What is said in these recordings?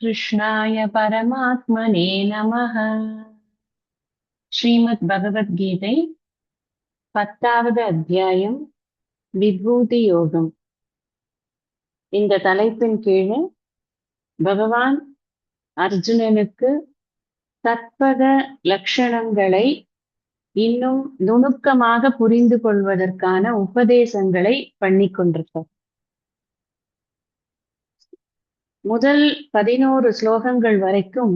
कृष्णाय परमात्मने नमः. ஸ்ரீமத் பகவத்கீதை 10வது அத்தியாயம் விபூதி யோகம். இந்த தலைப்பின் கீழே பகவான் அர்ஜுனனுக்கு தத்பத லட்சணங்களை இன்னும் நுணுக்கமாக புரிந்து கொள்வதற்கான உபதேசங்களை பண்ணிக் கொண்டிருக்கார். முதல் 11 ஸ்லோகங்கள் வரைக்கும்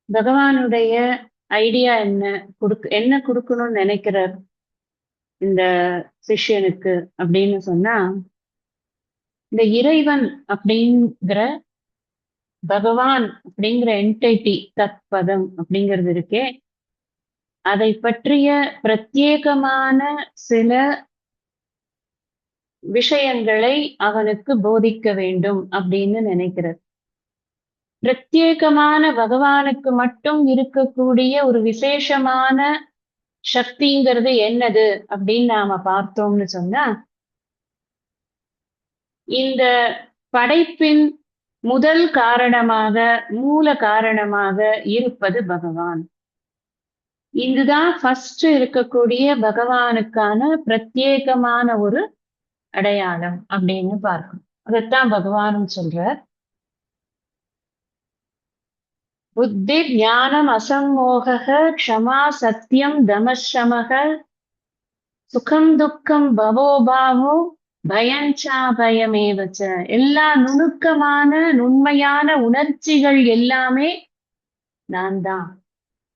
பகவானுடைய ஐடியா என்ன கொடுக்கணும்னு நினைக்கிறார் இந்த சிஷ்யனுக்கு அப்படின்னு சொன்னா, இந்த இறைவன் அப்படிங்கிற பகவான் அப்படிங்கிற என்டைட்டி தத்பதம் அப்படிங்கிறது இருக்கே, அதை பற்றிய பிரத்யேகமான சில விஷயங்களை அவனுக்கு போதிக்க வேண்டும் அப்படின்னு நினைக்கிறார். பிரத்யேகமான பகவானுக்கு மட்டும் இருக்கக்கூடிய ஒரு விசேஷமான சக்திங்கிறது என்னது அப்படின்னு நாம பார்த்தோம்னு சொன்னா, இந்த படைப்பின் முதல் காரணமாக மூல காரணமாக இருப்பது பகவான். இதுதான் ஃபர்ஸ்ட் இருக்கக்கூடிய பகவானுக்கான பிரத்யேகமான ஒரு அடையாளம் அப்படின்னு பார்க்கணும். அதைத்தான் பகவானும் சொல்றார். புத்தி ஞானம் அசம்மோக க்ஷமா சத்தியம் தமசமக சுகம் துக்கம் பவோபாவோ பயஞ்சா பயமேவச்ச. எல்லா நுணுக்கமான நுண்மையான உணர்ச்சிகள் எல்லாமே நான் தான்.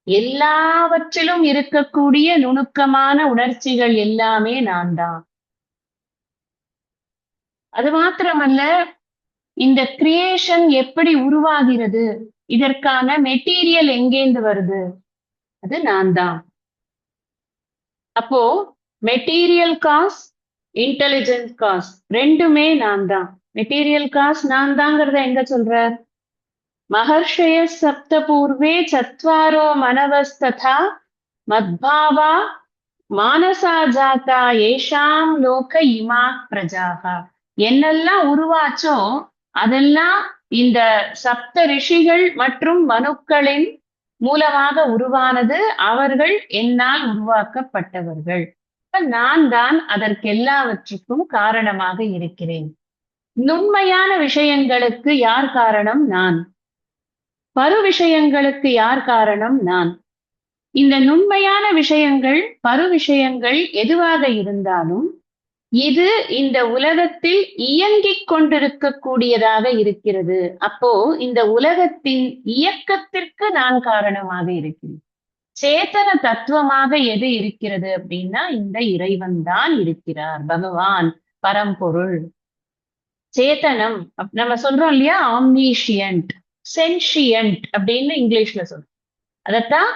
எல்லாவற்றிலும் இருக்கக்கூடிய நுணுக்கமான உணர்ச்சிகள் எல்லாமே நான் தான். அது மாத்திரமல்ல, இந்த கிரியேஷன் எப்படி உருவாகிறது, இதற்கான மெட்டீரியல் எங்கேந்து வருது, அது நான் தான். அப்போ மெட்டீரியல் காஸ், இன்டெலிஜென்ட் காஸ் ரெண்டுமே நான் தான். மெட்டீரியல் காஸ் நான் தாங்கிறத எங்க சொல்றார்? மகர்ஷய சப்த பூர்வே சத்வாரோ மனவஸ்ததா மத்பாவா மானசா ஜாதா ஏஷாம் லோக இமா பிரஜாகா. என்னெல்லாம் உருவாச்சோ அதெல்லாம் இந்த சப்த ரிஷிகள் மற்றும் மனுக்களின் மூலமாக உருவானது. அவர்கள் என்னால் உருவாக்கப்பட்டவர்கள். நான் தான் அதற்கெல்லாவற்றுக்கும் காரணமாக இருக்கிறேன். நுண்மையான விஷயங்களுக்கு யார் காரணம்? நான். பரு விஷயங்களுக்கு யார் காரணம்? நான். இந்த நுண்மையான விஷயங்கள், பரு விஷயங்கள் எதுவாக இருந்தாலும் இது இந்த உலகத்தில் இயங்கிக் கொண்டிருக்கக்கூடியதாக இருக்கிறது. அப்போ இந்த உலகத்தின் இயக்கத்திற்கு நான் காரணமாக இருக்கிறேன். சேத்தன தத்துவமாக எது இருக்கிறது அப்படின்னா, இந்த இறைவன் தான் இருக்கிறார். பகவான் பரம்பொருள் சேத்தனம். நம்ம சொல்றோம் இல்லையா, ஆம்னீஷியன்ட், சென்ஷியன்ட் அப்படின்னு இங்கிலீஷ்ல சொல்றோம். அதத்தான்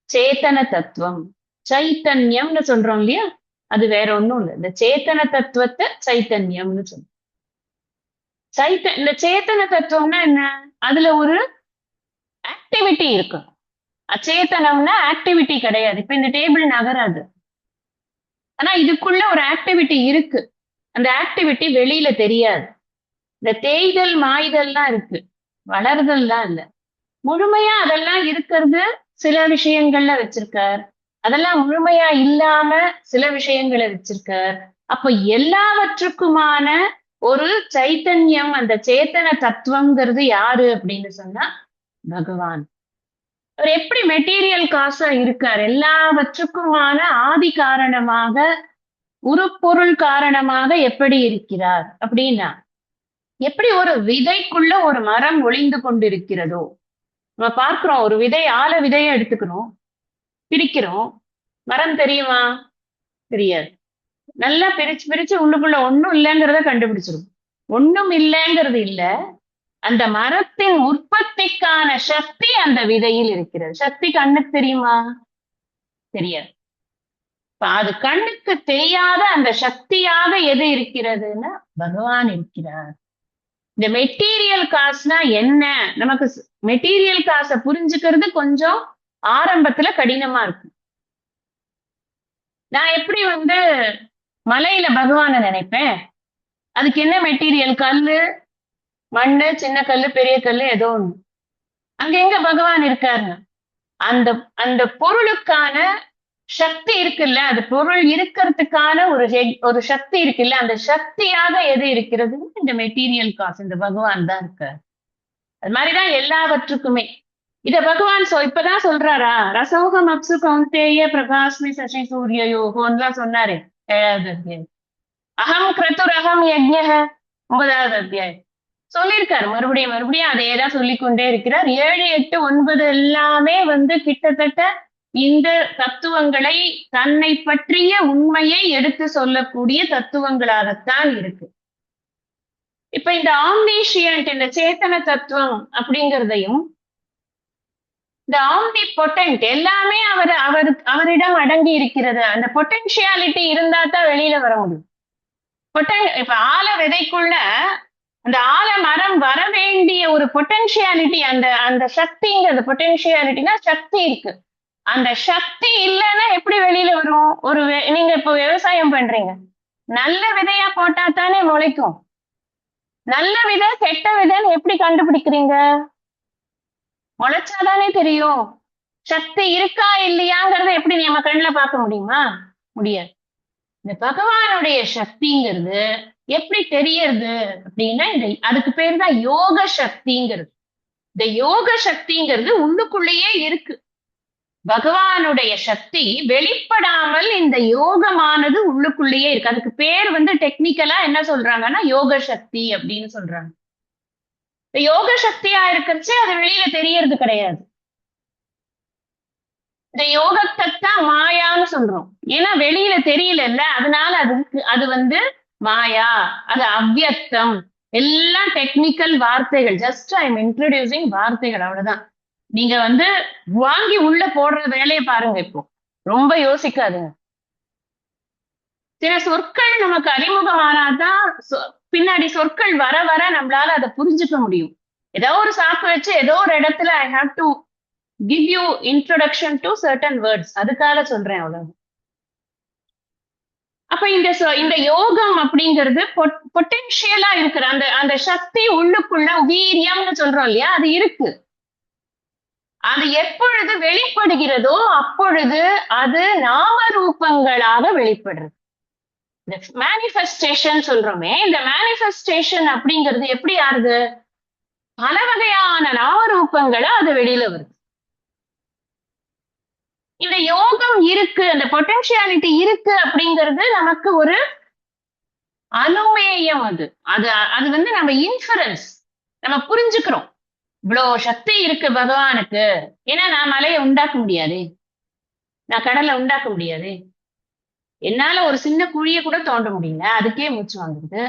சேத்தன தத்துவம், சைத்தன்யம்னு சொல்றோம் இல்லையா, அது வேற ஒண்ணும் இல்லை. இந்த சேத்தன தத்துவத்தை சைத்தன்யம்னு சொல்றோம். இந்த சேத்தன தத்துவம்னா என்ன? அதுல ஒரு ஆக்டிவிட்டி இருக்கு. அச்சேதனம்னா ஆக்டிவிட்டி கிடையாது. இப்ப இந்த டேபிள் நகராது, ஆனா இதுக்குள்ள ஒரு ஆக்டிவிட்டி இருக்கு. அந்த ஆக்டிவிட்டி வெளியில தெரியாது. இந்த தேய்தல் மாய்தல்லாம் இருக்கு, வளர்தல் தான் இல்ல. முழுமையா அதெல்லாம் இருக்கிறது சில விஷயங்கள்ல வச்சிருக்கார். அதெல்லாம் முழுமையா இல்லாம சில விஷயங்களை வச்சிருக்கார். அப்ப எல்லாவற்றுக்குமான ஒரு சைத்தன்யம், அந்த சேத்தன தத்துவம்ங்கிறது யாரு அப்படின்னு சொன்னா பகவான். அவர் எப்படி மெட்டீரியல் காசா இருக்கார்? எல்லாவற்றுக்குமான ஆதி காரணமாக, உருப்பொருள் காரணமாக எப்படி இருக்கிறார் அப்படின்னா, எப்படி ஒரு விதைக்குள்ள ஒரு மரம் ஒளிந்து கொண்டிருக்கிறதோ, நம்ம பார்க்கிறோம். ஒரு விதை, ஆல விதையை எடுத்துக்கிறோம், பிரிக்கிறோம், மரம் தெரியுமா? தெரியாது. நல்லா பிரிச்சு பிரிச்சு உள்ளுக்குள்ள ஒண்ணும் இல்லைங்கிறத கண்டுபிடிச்சிரும். ஒண்ணும் இல்லைங்கிறது இல்ல, அந்த மரத்தின் உற்பத்திக்கான சக்தி அந்த விதையில் இருக்கிறது. சக்தி கண்ணுக்கு தெரியுமா? தெரியாது. அது கண்ணுக்கு தெரியாத அந்த சக்தியாக எது இருக்கிறதுன்னா பகவான் இருக்கிறார். இந்த மெட்டீரியல் காசுனா என்ன? நமக்கு மெட்டீரியல் காசை புரிஞ்சுக்கிறது கொஞ்சம் ஆரம்பத்துல கடினமா இருக்கு. நான் எப்படி மலையில பகவானை நினைப்பேன்? அதுக்கு என்ன மெட்டீரியல்? கல்லு, மண்ணு, சின்ன கல்லு, பெரிய கல்லு ஏதோ ஒண்ணு. அங்க எங்க பகவான் இருக்காருங்க? அந்த அந்த பொருளுக்கான சக்தி இருக்குல்ல, அது பொருள் இருக்கிறதுக்கான ஒரு சக்தி இருக்குல்ல, அந்த சக்தியாக எது இருக்கிறது? இந்த மெட்டீரியல் காஸ், இந்த பகவான் தான் இருக்கார். அது மாதிரிதான் எல்லாவற்றுக்குமே. இத பகவான் இப்பதான் சொல்றாரா? ரசோகம் அப்சு கௌந்தேய பிரகாஷ்மி சசி சூரிய யோகம்லாம் சொன்னாரு 7வது அத்தியாயம். அகம் கிரதுர் அகம் யஜ்ஞः 9வது அத்தியாயம் சொல்லியிருக்காரு. மறுபடியும் மறுபடியும் அதையேதான் சொல்லிக்கொண்டே இருக்கிறார். 7, 8, 9 எல்லாமே கிட்டத்தட்ட இந்த தத்துவங்களை, தன்னை பற்றிய உண்மையை எடுத்து சொல்லக்கூடிய தத்துவங்களாகத்தான் இருக்கு. இப்ப இந்த ஆம்னிஷியன்ட், இந்த சேத்தன தத்துவம் அப்படிங்கிறதையும், இந்த ஆம்னி பொட்டன்ட் எல்லாமே அவரிடம் அடங்கி இருக்கிறது. அந்த பொட்டன்ஷியாலிட்டி இருந்தா தான் வெளியில வர முடியும். இப்ப ஆல விதைக்குள்ள அந்த ஆல மரம் வர வேண்டிய ஒரு பொட்டன்ஷியாலிட்டி, அந்த சக்திங்கிறது, பொட்டன்ஷியாலிட்டினா சக்தி இருக்கு. அந்த சக்தி இல்லைன்னா எப்படி வெளியில வரும்? நீங்க இப்போ விவசாயம் பண்றீங்க, நல்ல விதையா போட்டா தானே முளைக்கும். நல்ல விதை கெட்ட விதைன்னு எப்படி கண்டுபிடிக்கிறீங்க? முளைச்சாதானே தெரியும். சக்தி இருக்கா இல்லையாங்கிறத எப்படி நம்ம கண்ணுல பார்க்க முடியுமா? முடியாது. இந்த பகவானுடைய சக்திங்கிறது எப்படி தெரியறது அப்படின்னா, அதுக்கு பேர் தான் யோக சக்திங்கிறது. இந்த யோக சக்திங்கிறது உள்ளுக்குள்ளேயே இருக்கு. பகவானுடைய சக்தி வெளிப்படாமல் இந்த யோகமானது உள்ளுக்குள்ளேயே இருக்கு. அதுக்கு பேர் டெக்னிக்கலா என்ன சொல்றாங்கன்னா யோக சக்தி அப்படின்னு சொல்றாங்க. இந்த யோக சக்தியா இருக்கிறச்சு அது வெளியில தெரியறது கிடையாது. இந்த யோகத்தைத்தான் மாயான்னு சொல்றோம். ஏன்னா வெளியில தெரியல, அதனால அது மாயா, அது அவ்வியக்தம். எல்லாம் டெக்னிக்கல் வார்த்தைகள். ஜஸ்ட் ஐ எம் இன்ட்ரோடியூசிங் வார்த்தைகள், அவ்வளவுதான். நீங்க வாங்கி உள்ள போடுற வேலையை பாருங்க. இப்போ ரொம்ப யோசிக்காதுங்க. சில சொற்கள் நமக்கு அறிமுகமானாதான் பின்னாடி சொற்கள் வர வர நம்மளால அதை புரிஞ்சுக்க முடியும். ஏதோ ஒரு சாக்கு வச்சு ஏதோ ஒரு இடத்துல I have to give you introduction to certain words, அதுக்காக சொல்றேன் அவ்வளவு. அப்ப இந்த யோகம் அப்படிங்கிறது பொட்டன்ஷியலா இருக்கிற அந்த சக்தி உள்ளுக்குள்ள வீரியம்னு சொல்றோம் இல்லையா, அது இருக்கு. அது எப்பொழுது வெளிப்படுகிறதோ அப்பொழுது அது நாம ரூபங்களாக வெளிப்படுறது. இந்த மேனிஃபெஸ்டேஷன் சொல்றோமே, இந்த மேனிஃபெஸ்டேஷன் அப்படிங்கிறது எப்படி ஆறுது? பல வகையான நாம ரூபங்களா அது வெளியில வருது. இந்த யோகம் இருக்கு, அந்த பொட்டன்ஷியாலிட்டி இருக்கு அப்படிங்கிறது நமக்கு ஒரு அனுமேயம். அது நம்ம இன்ஃபரன்ஸ், நம்ம புரிஞ்சுக்கிறோம். இவ்வளவு சக்தி இருக்கு பகவானுக்கு. ஏன்னா நான் மலையை உண்டாக்க முடியாது, நான் கடலை உண்டாக்க முடியாது, என்னால ஒரு சின்ன குழிய கூட தோண்ட முடியல, அதுக்கே மூச்சு வாங்குது.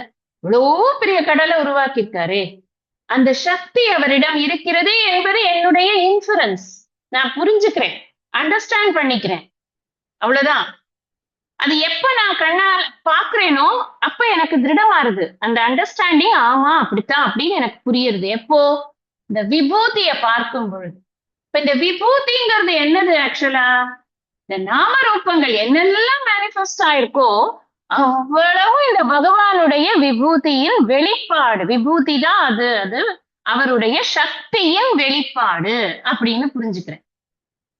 இவ்வளோ பெரிய கடலை உருவாக்கியிருக்காரு. அந்த சக்தி அவரிடம் இருக்கிறது என்பது என்னுடைய இன்ஃபரன்ஸ். நான் புரிஞ்சுக்கிறேன், அண்டர்ஸ்டாண்ட் பண்ணிக்கிறேன், அவ்வளவுதான். அது எப்ப நான் கண்ணால் பாக்குறேனோ அப்ப எனக்கு திருடமாறுது அந்த அண்டர்ஸ்டாண்டிங். ஆமா அப்படித்தான் அப்படின்னு எனக்கு புரியுது. எப்போ? இந்த விபூதியை பார்க்கும் பொழுது. இப்ப இந்த விபூதிங்கிறது என்னது? ஆக்சுவலா இந்த நாமரூபங்கள் என்னெல்லாம் மேனிஃபெஸ்ட் ஆயிருக்கோ அவ்வளவு இந்த பகவானுடைய விபூதியின் வெளிப்பாடு. விபூதி தான் அது அவருடைய சக்தியின் வெளிப்பாடு அப்படின்னு புரிஞ்சுக்கிறேன்.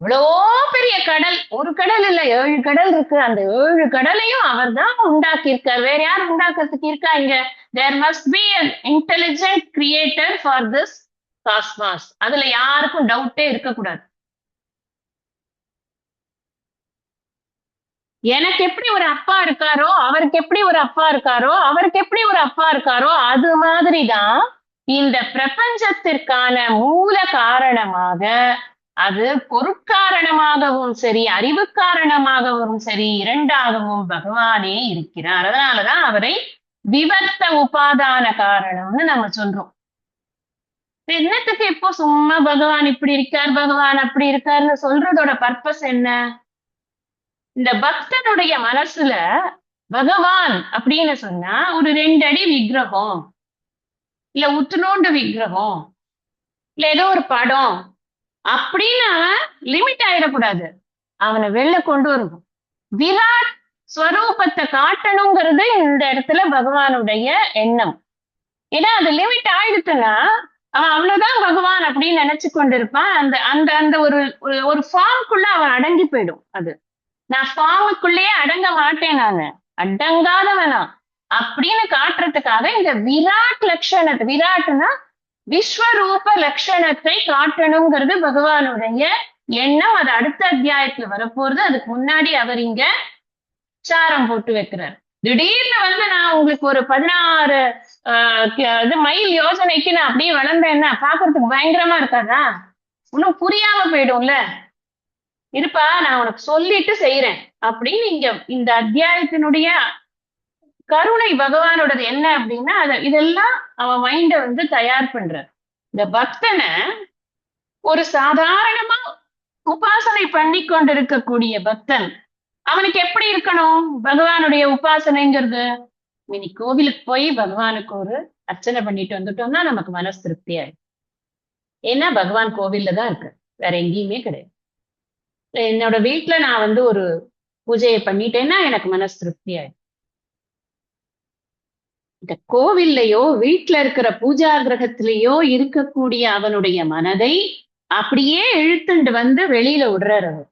இவ்வளோ பெரிய கடல், ஒரு கடல் இல்ல 7 கடல் இருக்கு. அந்த 7 கடலையும் அவர் தான் உண்டாக்கியிருக்கார். வேற யாரும் உண்டாக்குறதுக்கு இருக்கா இங்க? There must be an intelligent creator for this cosmos. அதுல யாருக்கும் டவுட்டே இருக்கக்கூடாது. எனக்கு எப்படி ஒரு அப்பா இருக்காரோ அவருக்கு எப்படி ஒரு அப்பா இருக்காரோ, அவருக்கு எப்படி ஒரு அப்பா இருக்காரோ, அது மாதிரிதான் இந்த பிரபஞ்சத்திற்கான மூல காரணமாக, அது பொருட்காரணமாகவும் சரி அறிவு காரணமாகவும் சரி இரண்டாகவும் பகவானே இருக்கிறார். அதனாலதான் அவரை விவர்த்த உபாதான காரணம்னு நம்ம சொல்றோம். என்னத்துக்கு இப்போ சும்மா பகவான் இப்படி இருக்கார், பகவான் அப்படி இருக்காருன்னு சொல்றதோட பர்பஸ் என்ன? இந்த பக்தனுடைய மனசுல பகவான் அப்படின்னு சொன்னா ஒரு 2 அடி விக்கிரகம், இல்ல உத்துணோண்டு விக்கிரகம், இல்ல ஏதோ ஒரு படம் அப்படின்னு அவன் லிமிட் ஆயிடக்கூடாது. அவனை வெளில கொண்டு வரணும். விராட் ஸ்வரூபத்தை காட்டணுங்கிறது இந்த இடத்துல பகவானுடைய எண்ணம். ஏன்னா அது லிமிட் ஆயிடுச்சுன்னா அவன் அவ்வளவுதான் பகவான் அப்படின்னு நினைச்சு கொண்டிருப்பான். அந்த அந்த அந்த ஒரு ஒரு ஃபார்முக்குள்ள அவன் அடங்கி போயிடும். அது நான் ஃபார்முக்குள்ளேயே அடங்க மாட்டேன், நானு அடங்காதவனா அப்படின்னு காட்டுறதுக்காக இந்த விராட் லட்சணத்தை, விராட்னா விஸ்வரூப லட்சணத்தை காட்டணுங்கிறது பகவானுடைய எண்ணம். அது அடுத்த அத்தியாயத்துல வரப்போறது. அதுக்கு முன்னாடி அவர் இங்க சாரம் போட்டு வைக்கிறார். திடீர்னு நான் உங்களுக்கு ஒரு 16 இது மைல் யோசனைக்கு நான் அப்படியே வளர்ந்தேன்னா பாக்குறதுக்கு பயங்கரமா இருக்காதா? இன்னும் புரியாம போயிடும்ல. இருப்பா, நான் உனக்கு சொல்லிட்டு செய்யறேன் அப்படின்னு இங்க இந்த அத்தியாயத்தினுடைய கருணை பகவானோடது என்ன அப்படின்னா, இதெல்லாம் அவன் மைண்ட தயார் பண்ற. இந்த பக்தனை ஒரு சாதாரணமா உபாசனை பண்ணி கொண்டிருக்கக்கூடிய பக்தன் அவனுக்கு எப்படி இருக்கணும்? பகவானுடைய உபாசனைங்கிறது இனி கோவிலுக்கு போய் பகவானுக்கு ஒரு அர்ச்சனை பண்ணிட்டு வந்துட்டோம்னா நமக்கு மனசு திருப்தி ஆயிடும். ஏன்னா பகவான் கோவில்ல தான் இருக்கு, வேற எங்கேயுமே கிடையாது. என்னோட வீட்டுல நான் ஒரு பூஜையை பண்ணிட்டேன்னா எனக்கு மனசு திருப்தி ஆயிடும். இந்த கோவில்லையோ வீட்டுல இருக்கிற பூஜா கிரகத்திலேயோ இருக்கக்கூடிய அவனுடைய மனதை அப்படியே இழுத்துண்டு வெளியில விடுறாரு. அவர்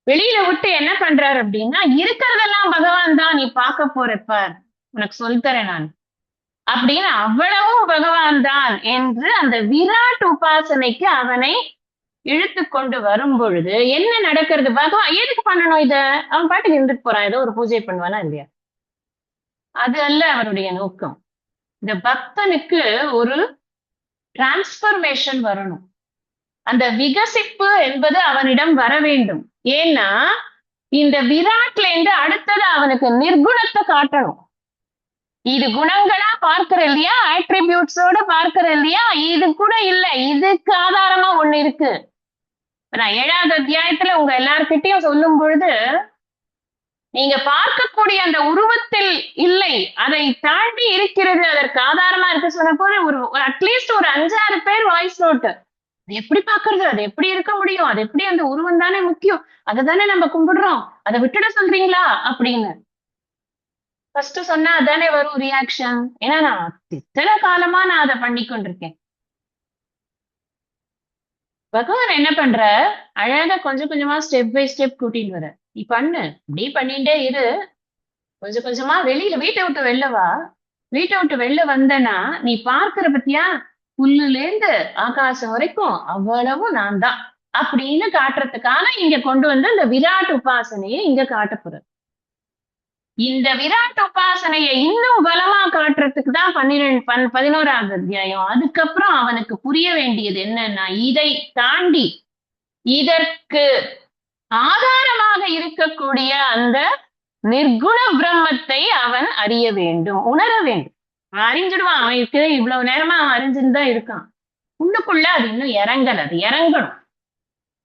வெளியில விட்டு என்ன பண்றாரு அப்படின்னா, இருக்கிறதெல்லாம் பகவான் தான், நீ பார்க்க போறப்ப உனக்கு சொல்லித்தரேன் நான் அப்படின்னு அவ்வளவும் பகவான் தான் என்று அந்த விராட் உபாசனைக்கு அவனை இழுத்து கொண்டு வரும் பொழுது என்ன நடக்கிறது? பகவான் எதுக்கு பண்ணணும் இத? அவன் பாட்டுக்கு இருந்துட்டு போறான், ஏதோ ஒரு பூஜை பண்ணுவானா இல்லையா? அது அல்ல அவருடைய நோக்கம். இந்த பக்தனுக்கு ஒரு டிரான்ஸ்பர்மேஷன் வரணும். அந்த விகசிப்பு என்பது அவனிடம் வர வேண்டும். ஏன்னா இந்த விராட்ல இருந்து அடுத்தது அவனுக்கு நிர்குணத்தை காட்டணும். இது குணங்களா பார்க்கிற இல்லையா, ஆட்ரிபியூட்ஸோட பார்க்கிற இல்லையா, இது கூட இல்ல, இதுக்கு ஆதாரமா ஒண்ணு இருக்கு. நான் 7வது அத்தியாயத்துல உங்க எல்லார்கிட்டையும் சொல்லும் பொழுது, நீங்க பார்க்கக்கூடிய அந்த உருவத்தில் இல்லை, அதை தாண்டி இருக்கிறது, அதற்கு ஆதாரமா இருக்கு சொன்ன போது ஒரு அட்லீஸ்ட் ஒரு 5-6 பேர் வாய்ஸ் நோட்டு, அது எப்படி பாக்குறது, அது எப்படி இருக்க முடியும், அது எப்படி, அந்த உருவம் தானே முக்கியம், அதை தானே நம்ம கும்பிடுறோம், அதை விட்டுட சொல்றீங்களா அப்படின்னு ஃபர்ஸ்ட் சொன்னா அதானே வரும் ரியாக்ஷன். ஏன்னா நான் இத்தனை காலமா நான் அதை பண்ணி கொண்டிருக்கேன். பகவான் என்ன பண்ற, அழகா கொஞ்சம் கொஞ்சமா ஸ்டெப் பை ஸ்டெப் கூட்டிட்டு வர. நீ பண்ணு, இப்படி பண்ணிட்டே இரு, கொஞ்சம் கொஞ்சமா வெளியில வீட்டை விட்டு வெளில வா. வீட்டை விட்டு வெளில வந்தனா நீ பார்க்கிற பத்தியா, புல்லுல இருந்து ஆகாசம் வரைக்கும் அவ்வளவும் நான் தான் அப்படின்னு காட்டுறதுக்கான இங்க கொண்டு இந்த விராட் உபாசனையை இங்க காட்ட போற. இந்த விராட் உபாசனையை இன்னும் பலமா காட்டுறதுக்கு தான் 11வது அத்தியாயம். அதுக்கப்புறம் அவனுக்கு புரிய வேண்டியது என்னன்னா, இதை தாண்டி இதற்கு ஆதாரமாக இருக்கக்கூடிய அந்த நிர்குண பிரம்மத்தை அவன் அறிய வேண்டும், உணர வேண்டும். அறிஞ்சிடுவான். அவனுக்கு இவ்வளவு நேரமா அவன் அறிஞ்சுன்னு தான் இருக்கான். உள்ளுக்குள்ள அது இன்னும் இறங்கல, அது இறங்கணும்.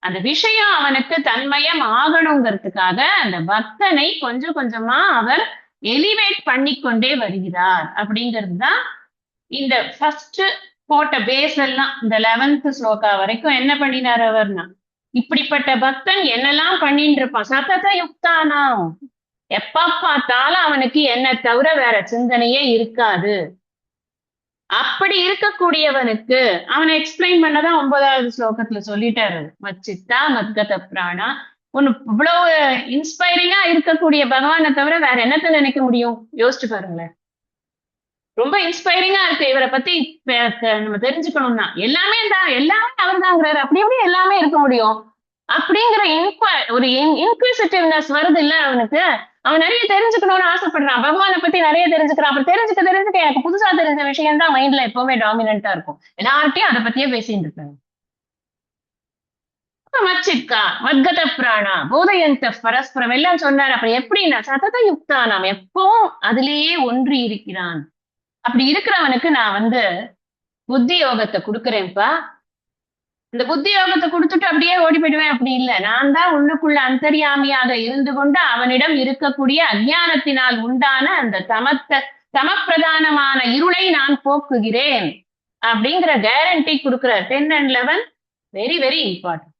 அந்த விஷயம் அவனுக்கு தன்மயம் ஆகணுங்கிறதுக்காக அந்த பக்தனை கொஞ்சம் கொஞ்சமா அவர் எலிவேட் பண்ணி கொண்டே வருகிறார். அப்படிங்கிறது தான் இந்த ஃபர்ஸ்ட் போட்ட பேஸ் எல்லாம். இந்த 11th ஸ்லோகா வரைக்கும் என்ன பண்ணினார் அவர்னா, இப்படிப்பட்ட பக்தன் என்னெல்லாம் பண்ணிட்டு இருப்பான், சதத யுக்தானாம், எப்ப பார்த்தாலும் அவனுக்கு என்ன தவிர வேற சிந்தனையே இருக்காது. அப்படி இருக்கக்கூடியவனுக்கு அவனை எக்ஸ்பிளைன் பண்ணதான் 9வது ஸ்லோகத்துல சொல்லிட்டாரு. மச்சித்தா மத்கத பிராணா. ஒண்ணு இவ்வளவு இன்ஸ்பைரிங்கா இருக்கக்கூடிய பகவானை தவிர வேற என்னத்த நினைக்க முடியும்? யோசிச்சு பாருங்களேன். ரொம்ப இன்ஸ்பைரிங்கா இருக்கு இவரை பத்தி நம்ம தெரிஞ்சுக்கணும்னா. எல்லாமே அவர் தாங்கிறாரு, அப்படி எப்படி எல்லாமே இருக்க முடியும் அப்படிங்கிற ஒரு இன்குவிசிட்டிவ்னஸ் வருது இல்ல அவனுக்கு. அவன் நிறைய தெரிஞ்சுக்கணும்னு ஆசைப்படுறான், பகவானை பத்தி நிறைய தெரிஞ்சுக்கிறான். அப்படி தெரிஞ்சுக்க எனக்கு புதுசா தெரிஞ்ச விஷயம் தான் மைண்ட்ல எப்பவுமே டாமினண்டா இருக்கும். எல்லார்ட்டையும் அதை பத்தியே பேசிட்டு இருக்காங்க. மச்சிக்கா மத்கத பிராணா போதயந்த பரஸ்பரம் எல்லாம் சொன்னார். அப்புறம் எப்படின்னா சதத யுக்தா, நாம் எப்பவும் அதிலேயே ஒன்றி இருக்கிறான். அப்படி இருக்கிறவனுக்கு நான் புத்தி யோகத்தை கொடுக்குறேன்ப்பா. இந்த புத்தி யோகத்தை கொடுத்துட்டு அப்படியே ஓடி போயிடுவேன் அப்படி இல்லை. நான் தான் உள்ளுக்குள்ள அந்தர்யாமியாக இருந்து கொண்டு அவனிடம் இருக்கக்கூடிய அஜ்ஞானத்தினால் உண்டான அந்த தமப்பிரதானமான இருளை நான் போக்குகிறேன் அப்படிங்கிற கேரண்டி கொடுக்கிற 10 and 11 வெரி வெரி இம்பார்ட்டன்ட்.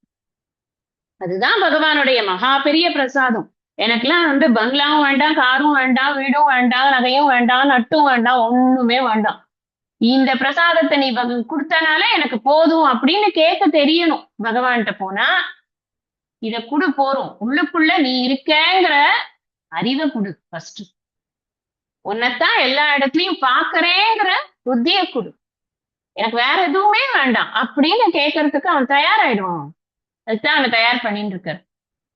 அதுதான் பகவானுடைய மகா பெரிய பிரசாதம். எனக்கெல்லாம் பங்களாவும் வேண்டாம், காரும் வேண்டாம், வீடும் வேண்டாம், நகையும் வேண்டாம், நட்டும் வேண்டாம், ஒண்ணுமே வேண்டாம். இந்த பிரசாதத்தை நீ கொடுத்தனால எனக்கு போதும் அப்படின்னு கேட்க தெரியணும். பகவான்கிட்ட போனா இத குடு போறோம், உள்ளுக்குள்ள நீ இருக்கேங்கிற அறிவை கொடு ஃபர்ஸ்ட். உன்னைத்தான் எல்லா இடத்துலயும் பாக்குறேங்கிற புத்திய கொடு, எனக்கு வேற எதுவுமே வேண்டாம் அப்படின்னு கேட்கறதுக்கு அவன் தயாராயிடுவான். அதுதான் அவனை தயார் பண்ணிட்டு இருக்காரு.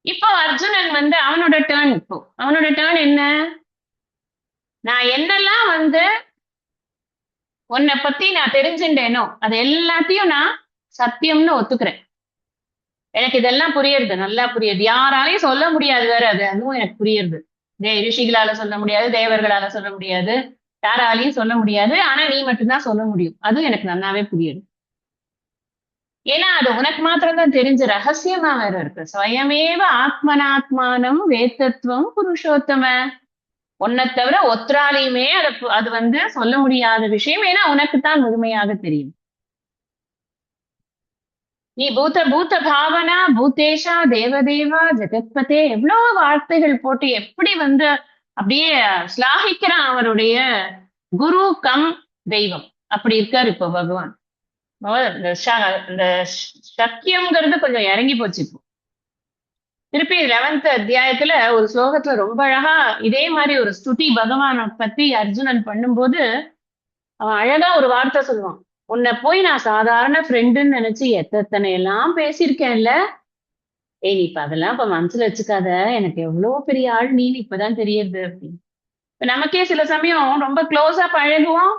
இப்போ அர்ஜுனன் அவனோட டேர்ன். இப்போ அவனோட டேர்ன் என்ன? நான் என்னெல்லாம் உன்னை பத்தி நான் தெரிஞ்சுட்டேனோ அது எல்லாத்தையும் நான் சத்தியம்னு ஒத்துக்கிறேன். எனக்கு இதெல்லாம் புரியுது, நல்லா புரியுது. யாராலையும் சொல்ல முடியாது வேற, அதுவும் எனக்கு புரியுது. ரிஷிகளால சொல்ல முடியாது, தேவர்களால சொல்ல முடியாது, யாராலையும் சொல்ல முடியாது. ஆனா நீ மட்டும்தான் சொல்ல முடியும். அதுவும் எனக்கு நல்லாவே புரியுது. ஏன்னா அது உனக்கு மாத்திரம்தான் தெரிஞ்ச ரகசியமா வேற இருக்கு. ஸ்வயமேவ ஆத்மனாத்மானம் வேத்தத்துவம் புருஷோத்தம. உன்னை தவிர ஒத்ராலையுமே அது சொல்ல முடியாத விஷயம். ஏன்னா உனக்குத்தான் முழுமையாக தெரியும். நீ பூத பூத பாவனா பூதேஷா தேவதேவா ஜெகத்பதே எவ்வளவு வார்த்தைகள் போட்டு எப்படி அப்படியே ஸ்லாகிக்கிறான் அவருடைய குரு கம் தெய்வம். அப்படி இருக்காரு இப்போ பகவான். இந்த சக்கியம்ங்கிறது கொஞ்சம் இறங்கி போச்சு. இப்போ திருப்பி 11th அத்தியாயத்துல ஒரு ஸ்லோகத்துல ரொம்ப அழகா இதே மாதிரி ஒரு ஸ்துதி பகவானை பத்தி அர்ஜுனன் பண்ணும்போது அவன் அழகா ஒரு வார்த்தை சொல்லுவான். உன்னை போய் நான் சாதாரண ஃப்ரெண்டுன்னு நினைச்சு எத்தனை எல்லாம் பேசியிருக்கேன்ல. ஏய் நீ இப்ப அதெல்லாம் இப்ப மனசுல வச்சுக்காத, எனக்கு எவ்வளவு பெரிய ஆள் நீன்னு இப்பதான் தெரியுது அப்படின்னு. இப்ப நமக்கே சில சமயம் ரொம்ப க்ளோஸா பழகுவோம்.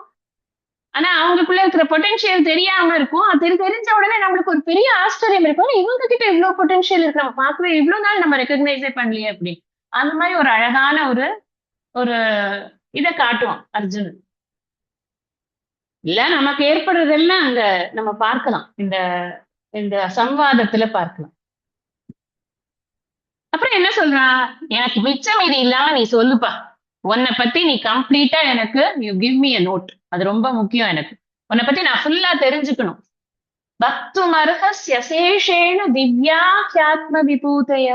ஆனா அவங்களுக்குள்ள இருக்கிற பொட்டன்ஷியல் தெரியாம இருக்கும். அது தெரிஞ்ச உடனே நம்மளுக்கு ஒரு பெரிய ஆச்சரியம் இருக்கும். இவங்க கிட்ட இவ்வளவு பொட்டன்ஷியல் இருக்கு, நம்ம பார்க்கவே இவ்வளவு நாள் நம்ம ரெக்கக்னைஸே பண்ணலையே அப்படி. அந்த மாதிரி ஒரு அழகான ஒரு ஒரு இதை காட்டுவான் அர்ஜுனன். இல்ல நமக்கு ஏற்படுறதெல்லாம் அங்க நம்ம பார்க்கலாம், இந்த இந்த சம்வாதத்துல பார்க்கலாம். அப்புறம் என்ன சொல்றான்? எனக்கு மிச்சம் இது இல்லாம நீ சொல்லுப்பா, உன்னை பத்தி நீ கம்ப்ளீட்டா எனக்கு you give me a note. அது ரொம்ப முக்கியம். எனக்கு உன்னை பத்தி நான் ஃபுல்லா தெரிஞ்சுக்கணும். பக்துமர்ஹஸ்யசேஷேண திவ்யாத்ம விபூதய.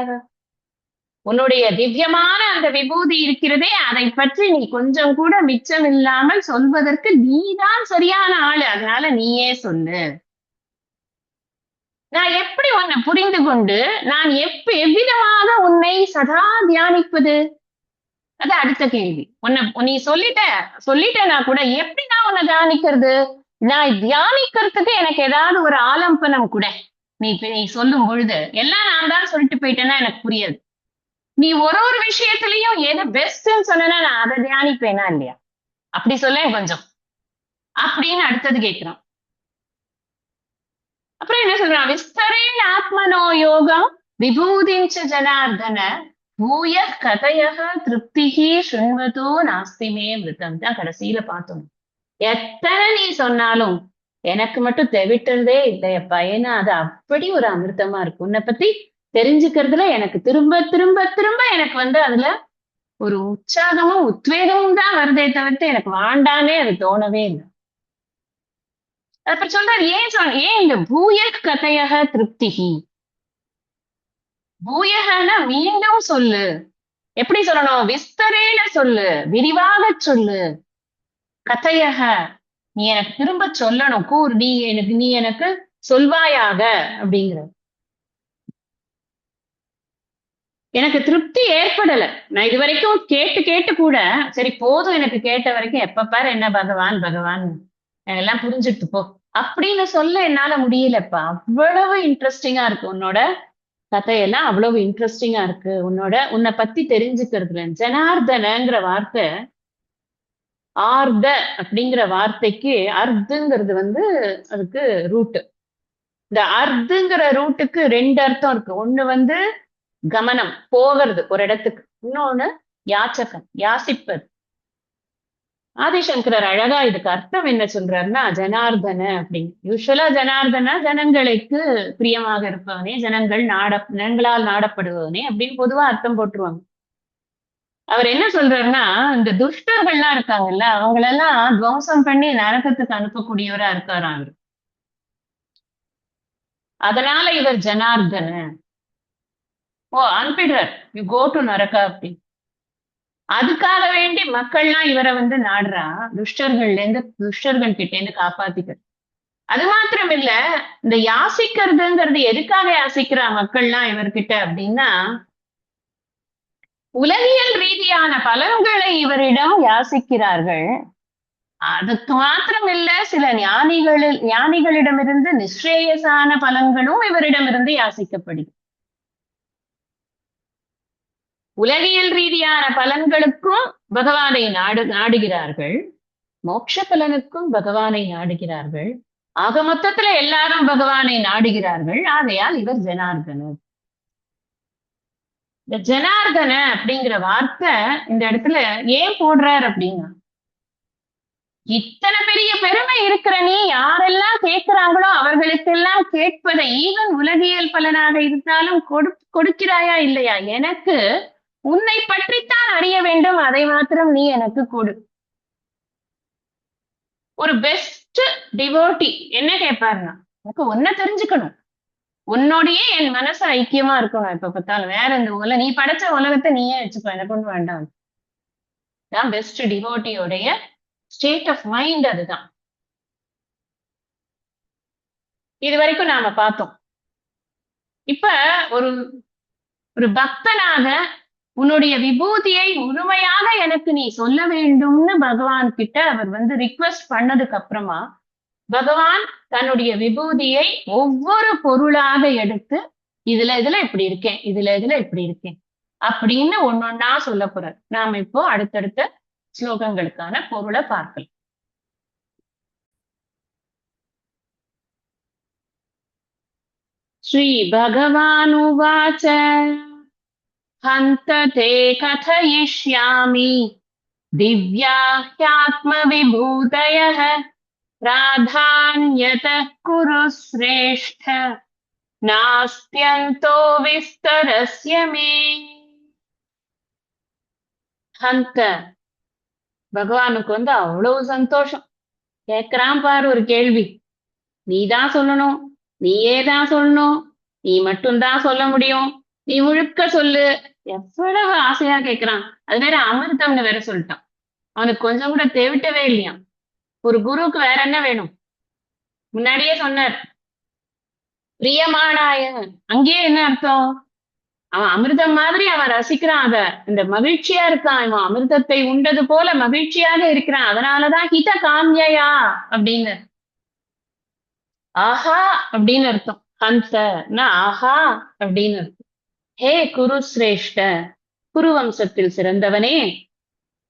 உன்னுடைய திவ்யமான அந்த விபூதி இருக்கிறதே, அதை பற்றி நீ கொஞ்சம் கூட மிச்சம் இல்லாமல் சொல்வதற்கு நீதான் சரியான ஆளு. அதனால நீயே சொல்லு. நான் எப்படி உன்னை புரிந்து கொண்டு நான் எவ்விதமாக உன்னை சதா தியானிப்பது? அது அடுத்த கேள்வி. நீ சொல்லிட்டேன்னா கூட எப்படி நான் உன்னை தியானிக்கிறது? நான் தியானிக்கிறதுக்கு எனக்கு ஏதாவது ஒரு ஆலம்பனம் கூட. நீ சொல்லும் பொழுது எல்லாம் நான் தான் சொல்லிட்டு போயிட்டேன்னா எனக்கு புரியாது. நீ ஒரு விஷயத்திலையும் எது பெஸ்ட்ன்னு சொன்னா நான் அதை தியானிப்பேனா இல்லையா? அப்படி சொல்ல கொஞ்சம் அப்படின்னு அடுத்தது கேட்கிறான். அப்புறம் என்ன சொல்றான்? விஸ்தரேன் ஆத்மனோ யோகம் விபூதிஞ்ச ஜனார்தன பூய கதையக திருப்திகி சுண்வதோ நாஸ்திமே மிருதம். தான் கடைசியில பார்த்தோம். எத்தனை நீ சொன்னாலும் எனக்கு மட்டும் தெவிட்டுறதே இல்லையப்பா. ஏன்னா அது அப்படி ஒரு அமிர்தமா இருக்கு. உன்னை பத்தி தெரிஞ்சுக்கிறதுல எனக்கு திரும்ப திரும்ப திரும்ப எனக்கு அதுல ஒரு உற்சாகமும் உத்வேகமும் தான் வருதே தவிர்த்து எனக்கு வாண்டானே அது தோணவே இல்லை. அப்புறம் சொல்றாரு, ஏன் இந்த பூய கதையக திருப்திகி. பூயகன்னா மீண்டும் சொல்லு. எப்படி சொல்லணும்? விஸ்தரேன சொல்லு, விரிவாக சொல்லு. கதையக நீ எனக்கு திரும்ப சொல்லணும். நீ எனக்கு சொல்வாயாக அப்படிங்கிற. எனக்கு திருப்தி ஏற்படல. நான் இது வரைக்கும் கேட்டு கேட்டு கூட சரி போதும், எனக்கு கேட்ட வரைக்கும் எப்ப பாரு என்ன பகவான் பகவான் எல்லாம் புரிஞ்சுட்டு போ அப்படின்னு சொல்ல என்னால முடியலப்பா. அவ்வளவு இன்ட்ரெஸ்டிங்கா இருக்கு உன்னோட கதையெல்லாம், அவ்வளவு இன்ட்ரெஸ்டிங்கா இருக்கு உன்னை பத்தி தெரிஞ்சுக்கிறதுல. ஜனார்தனங்கிற வார்த்தை, ஆர்த அப்படிங்கிற வார்த்தைக்கு அர்த்துங்கிறது அதுக்கு ரூட். இந்த அர்த்துங்கிற ரூட்டுக்கு 2 அர்த்தம் இருக்கு. ஒண்ணு கமனம், போகிறது ஒரு இடத்துக்கு. இன்னொன்னு யாச்சகம், யாசிப்பது. ஆதிசங்கரர் அழகா இதுக்கு அர்த்தம் என்ன சொல்றாருன்னா ஜனார்தன அப்படின்னு. யூஸ்வலா ஜனார்தன ஜனங்களுக்கு பிரியமாக இருப்பவனே, ஜனங்களால் நாடப்படுபவனே அப்படின்னு பொதுவா அர்த்தம் போட்டுருவாங்க. அவர் என்ன சொல்றாருன்னா இந்த துஷ்டர்கள்லாம் இருக்காங்கல்ல, அவங்களெல்லாம் துவம்சம் பண்ணி நரகத்துக்கு அனுப்பக்கூடியவரா இருக்காராம் அவர். அதனால இவர் ஜனார்தன. ஓ அனுப்பிடுறார், யூ கோ டு நரகா அப்படி. அதுக்காக வேண்டி மக்கள்லாம் இவரை நாடுறா, துஷ்டர்கள் கிட்ட இருந்து காப்பாத்திக்க. அது மாத்திரம் இல்ல, இந்த யாசிக்கிறதுங்கிறது எதுக்காக யாசிக்கிறா மக்கள்லாம் இவர்கிட்ட அப்படின்னா, உலகியல் ரீதியான பலன்களை இவரிடம் யாசிக்கிறார்கள். அதுக்கு மாத்திரம் இல்ல, சில ஞானிகளிடமிருந்து நிஸ்ரேயசான பலன்களும் இவரிடமிருந்து யாசிக்கப்படுது. உலகியல் ரீதியான பலன்களுக்கும் பகவானை நாடுகிறார்கள், மோட்ச பலனுக்கும் பகவானை நாடுகிறார்கள். ஆக மொத்தத்துல எல்லாரும் பகவானை நாடுகிறார்கள். ஆகையால் இவர் ஜனார்தனர். இந்த ஜனார்தன அப்படிங்கிற வார்த்தை இந்த இடத்துல ஏன் போடுறார் அப்படின்னா, இத்தனை பெரிய பெருமை இருக்கிற நீ யாரெல்லாம் கேட்கிறாங்களோ அவர்களுக்கெல்லாம் கேட்பதை ஈவன் உலகியல் பலனாக இருந்தாலும் கொடுக்கிறாயா இல்லையா? எனக்கு உன்னை பற்றித்தான் அறிய வேண்டும், அதை மாத்திரம் நீ எனக்கு கொடு. ஒரு பெஸ்ட் டிவோட்டி என்ன கேட்பாருன்னா, எனக்கு ஒன்ன தெரிஞ்சுக்கணும், உன்னோடய என் மனசு ஐக்கியமா இருக்கணும். இப்ப பார்த்தாலும் வேற இந்த நீ படைச்ச உலகத்தை நீயே வச்சுக்கோ, எனக்கு ஒண்ணு வேண்டாம். தான் பெஸ்ட் டிவோட்டியோடைய ஸ்டேட் ஆஃப் மைண்ட். அதுதான் இது வரைக்கும் நாம பார்த்தோம். இப்ப ஒரு பக்தனாக உன்னுடைய விபூதியை முழுமையாக எனக்கு நீ சொல்ல வேண்டும்னு பகவான் கிட்ட அவர் ரிக்வெஸ்ட் பண்ணதுக்கு அப்புறமா பகவான் தன்னுடைய விபூதியை ஒவ்வொரு பொருளாக எடுத்து இதுல இப்படி இருக்கேன், இதுல இப்படி இருக்கேன் அப்படின்னு ஒன்னொன்னா சொல்ல போறார். நாம இப்போ அடுத்தடுத்த ஸ்லோகங்களுக்கான பொருளை பார்க்கலாம். ஸ்ரீ பகவானுவாச்ச ஹந்த தே கதயிஷ்யாமி திவ்யா ஹ்யாத்ம விபூதயः प्राधान्यतः कुरु श्रेष्ठ नास्त्यन्तो विस्तरस्य मे. ஹந்த பகவானுக்கு அவ்வளவு சந்தோஷம். கேட்கிறான் பாரு ஒரு கேள்வி. நீதான் சொல்லணும், நீயே தான் சொல்லணும், நீ மட்டும்தான் சொல்ல முடியும், நீ முழுக்க சொல்லு. எவ்வளவு ஆசையா கேட்கிறான். அது வேற அமிர்தம்னு வேற சொல்லிட்டான். அவனுக்கு கொஞ்சம் கூட தேவிட்டவே இல்லையா. ஒரு குருவுக்கு வேற என்ன வேணும்? முன்னாடியே சொன்னார் பிரியமானாய. அங்கேயே என்ன அர்த்தம்? அவன் அமிர்தம் மாதிரி அவன் ரசிக்கிறான், அத இந்த மகிழ்ச்சியா இருக்கான். இவன் அமிர்தத்தை உண்டது போல மகிழ்ச்சியாக இருக்கிறான். அதனாலதான் ஹித காமியா அப்படின்னு ஆஹா அப்படின்னு அர்த்தம். ஹந்த ஆஹா அப்படின்னு அர்த்தம். ஹே குரு சிரேஷ்ட, குரு வம்சத்தில் சிறந்தவனே,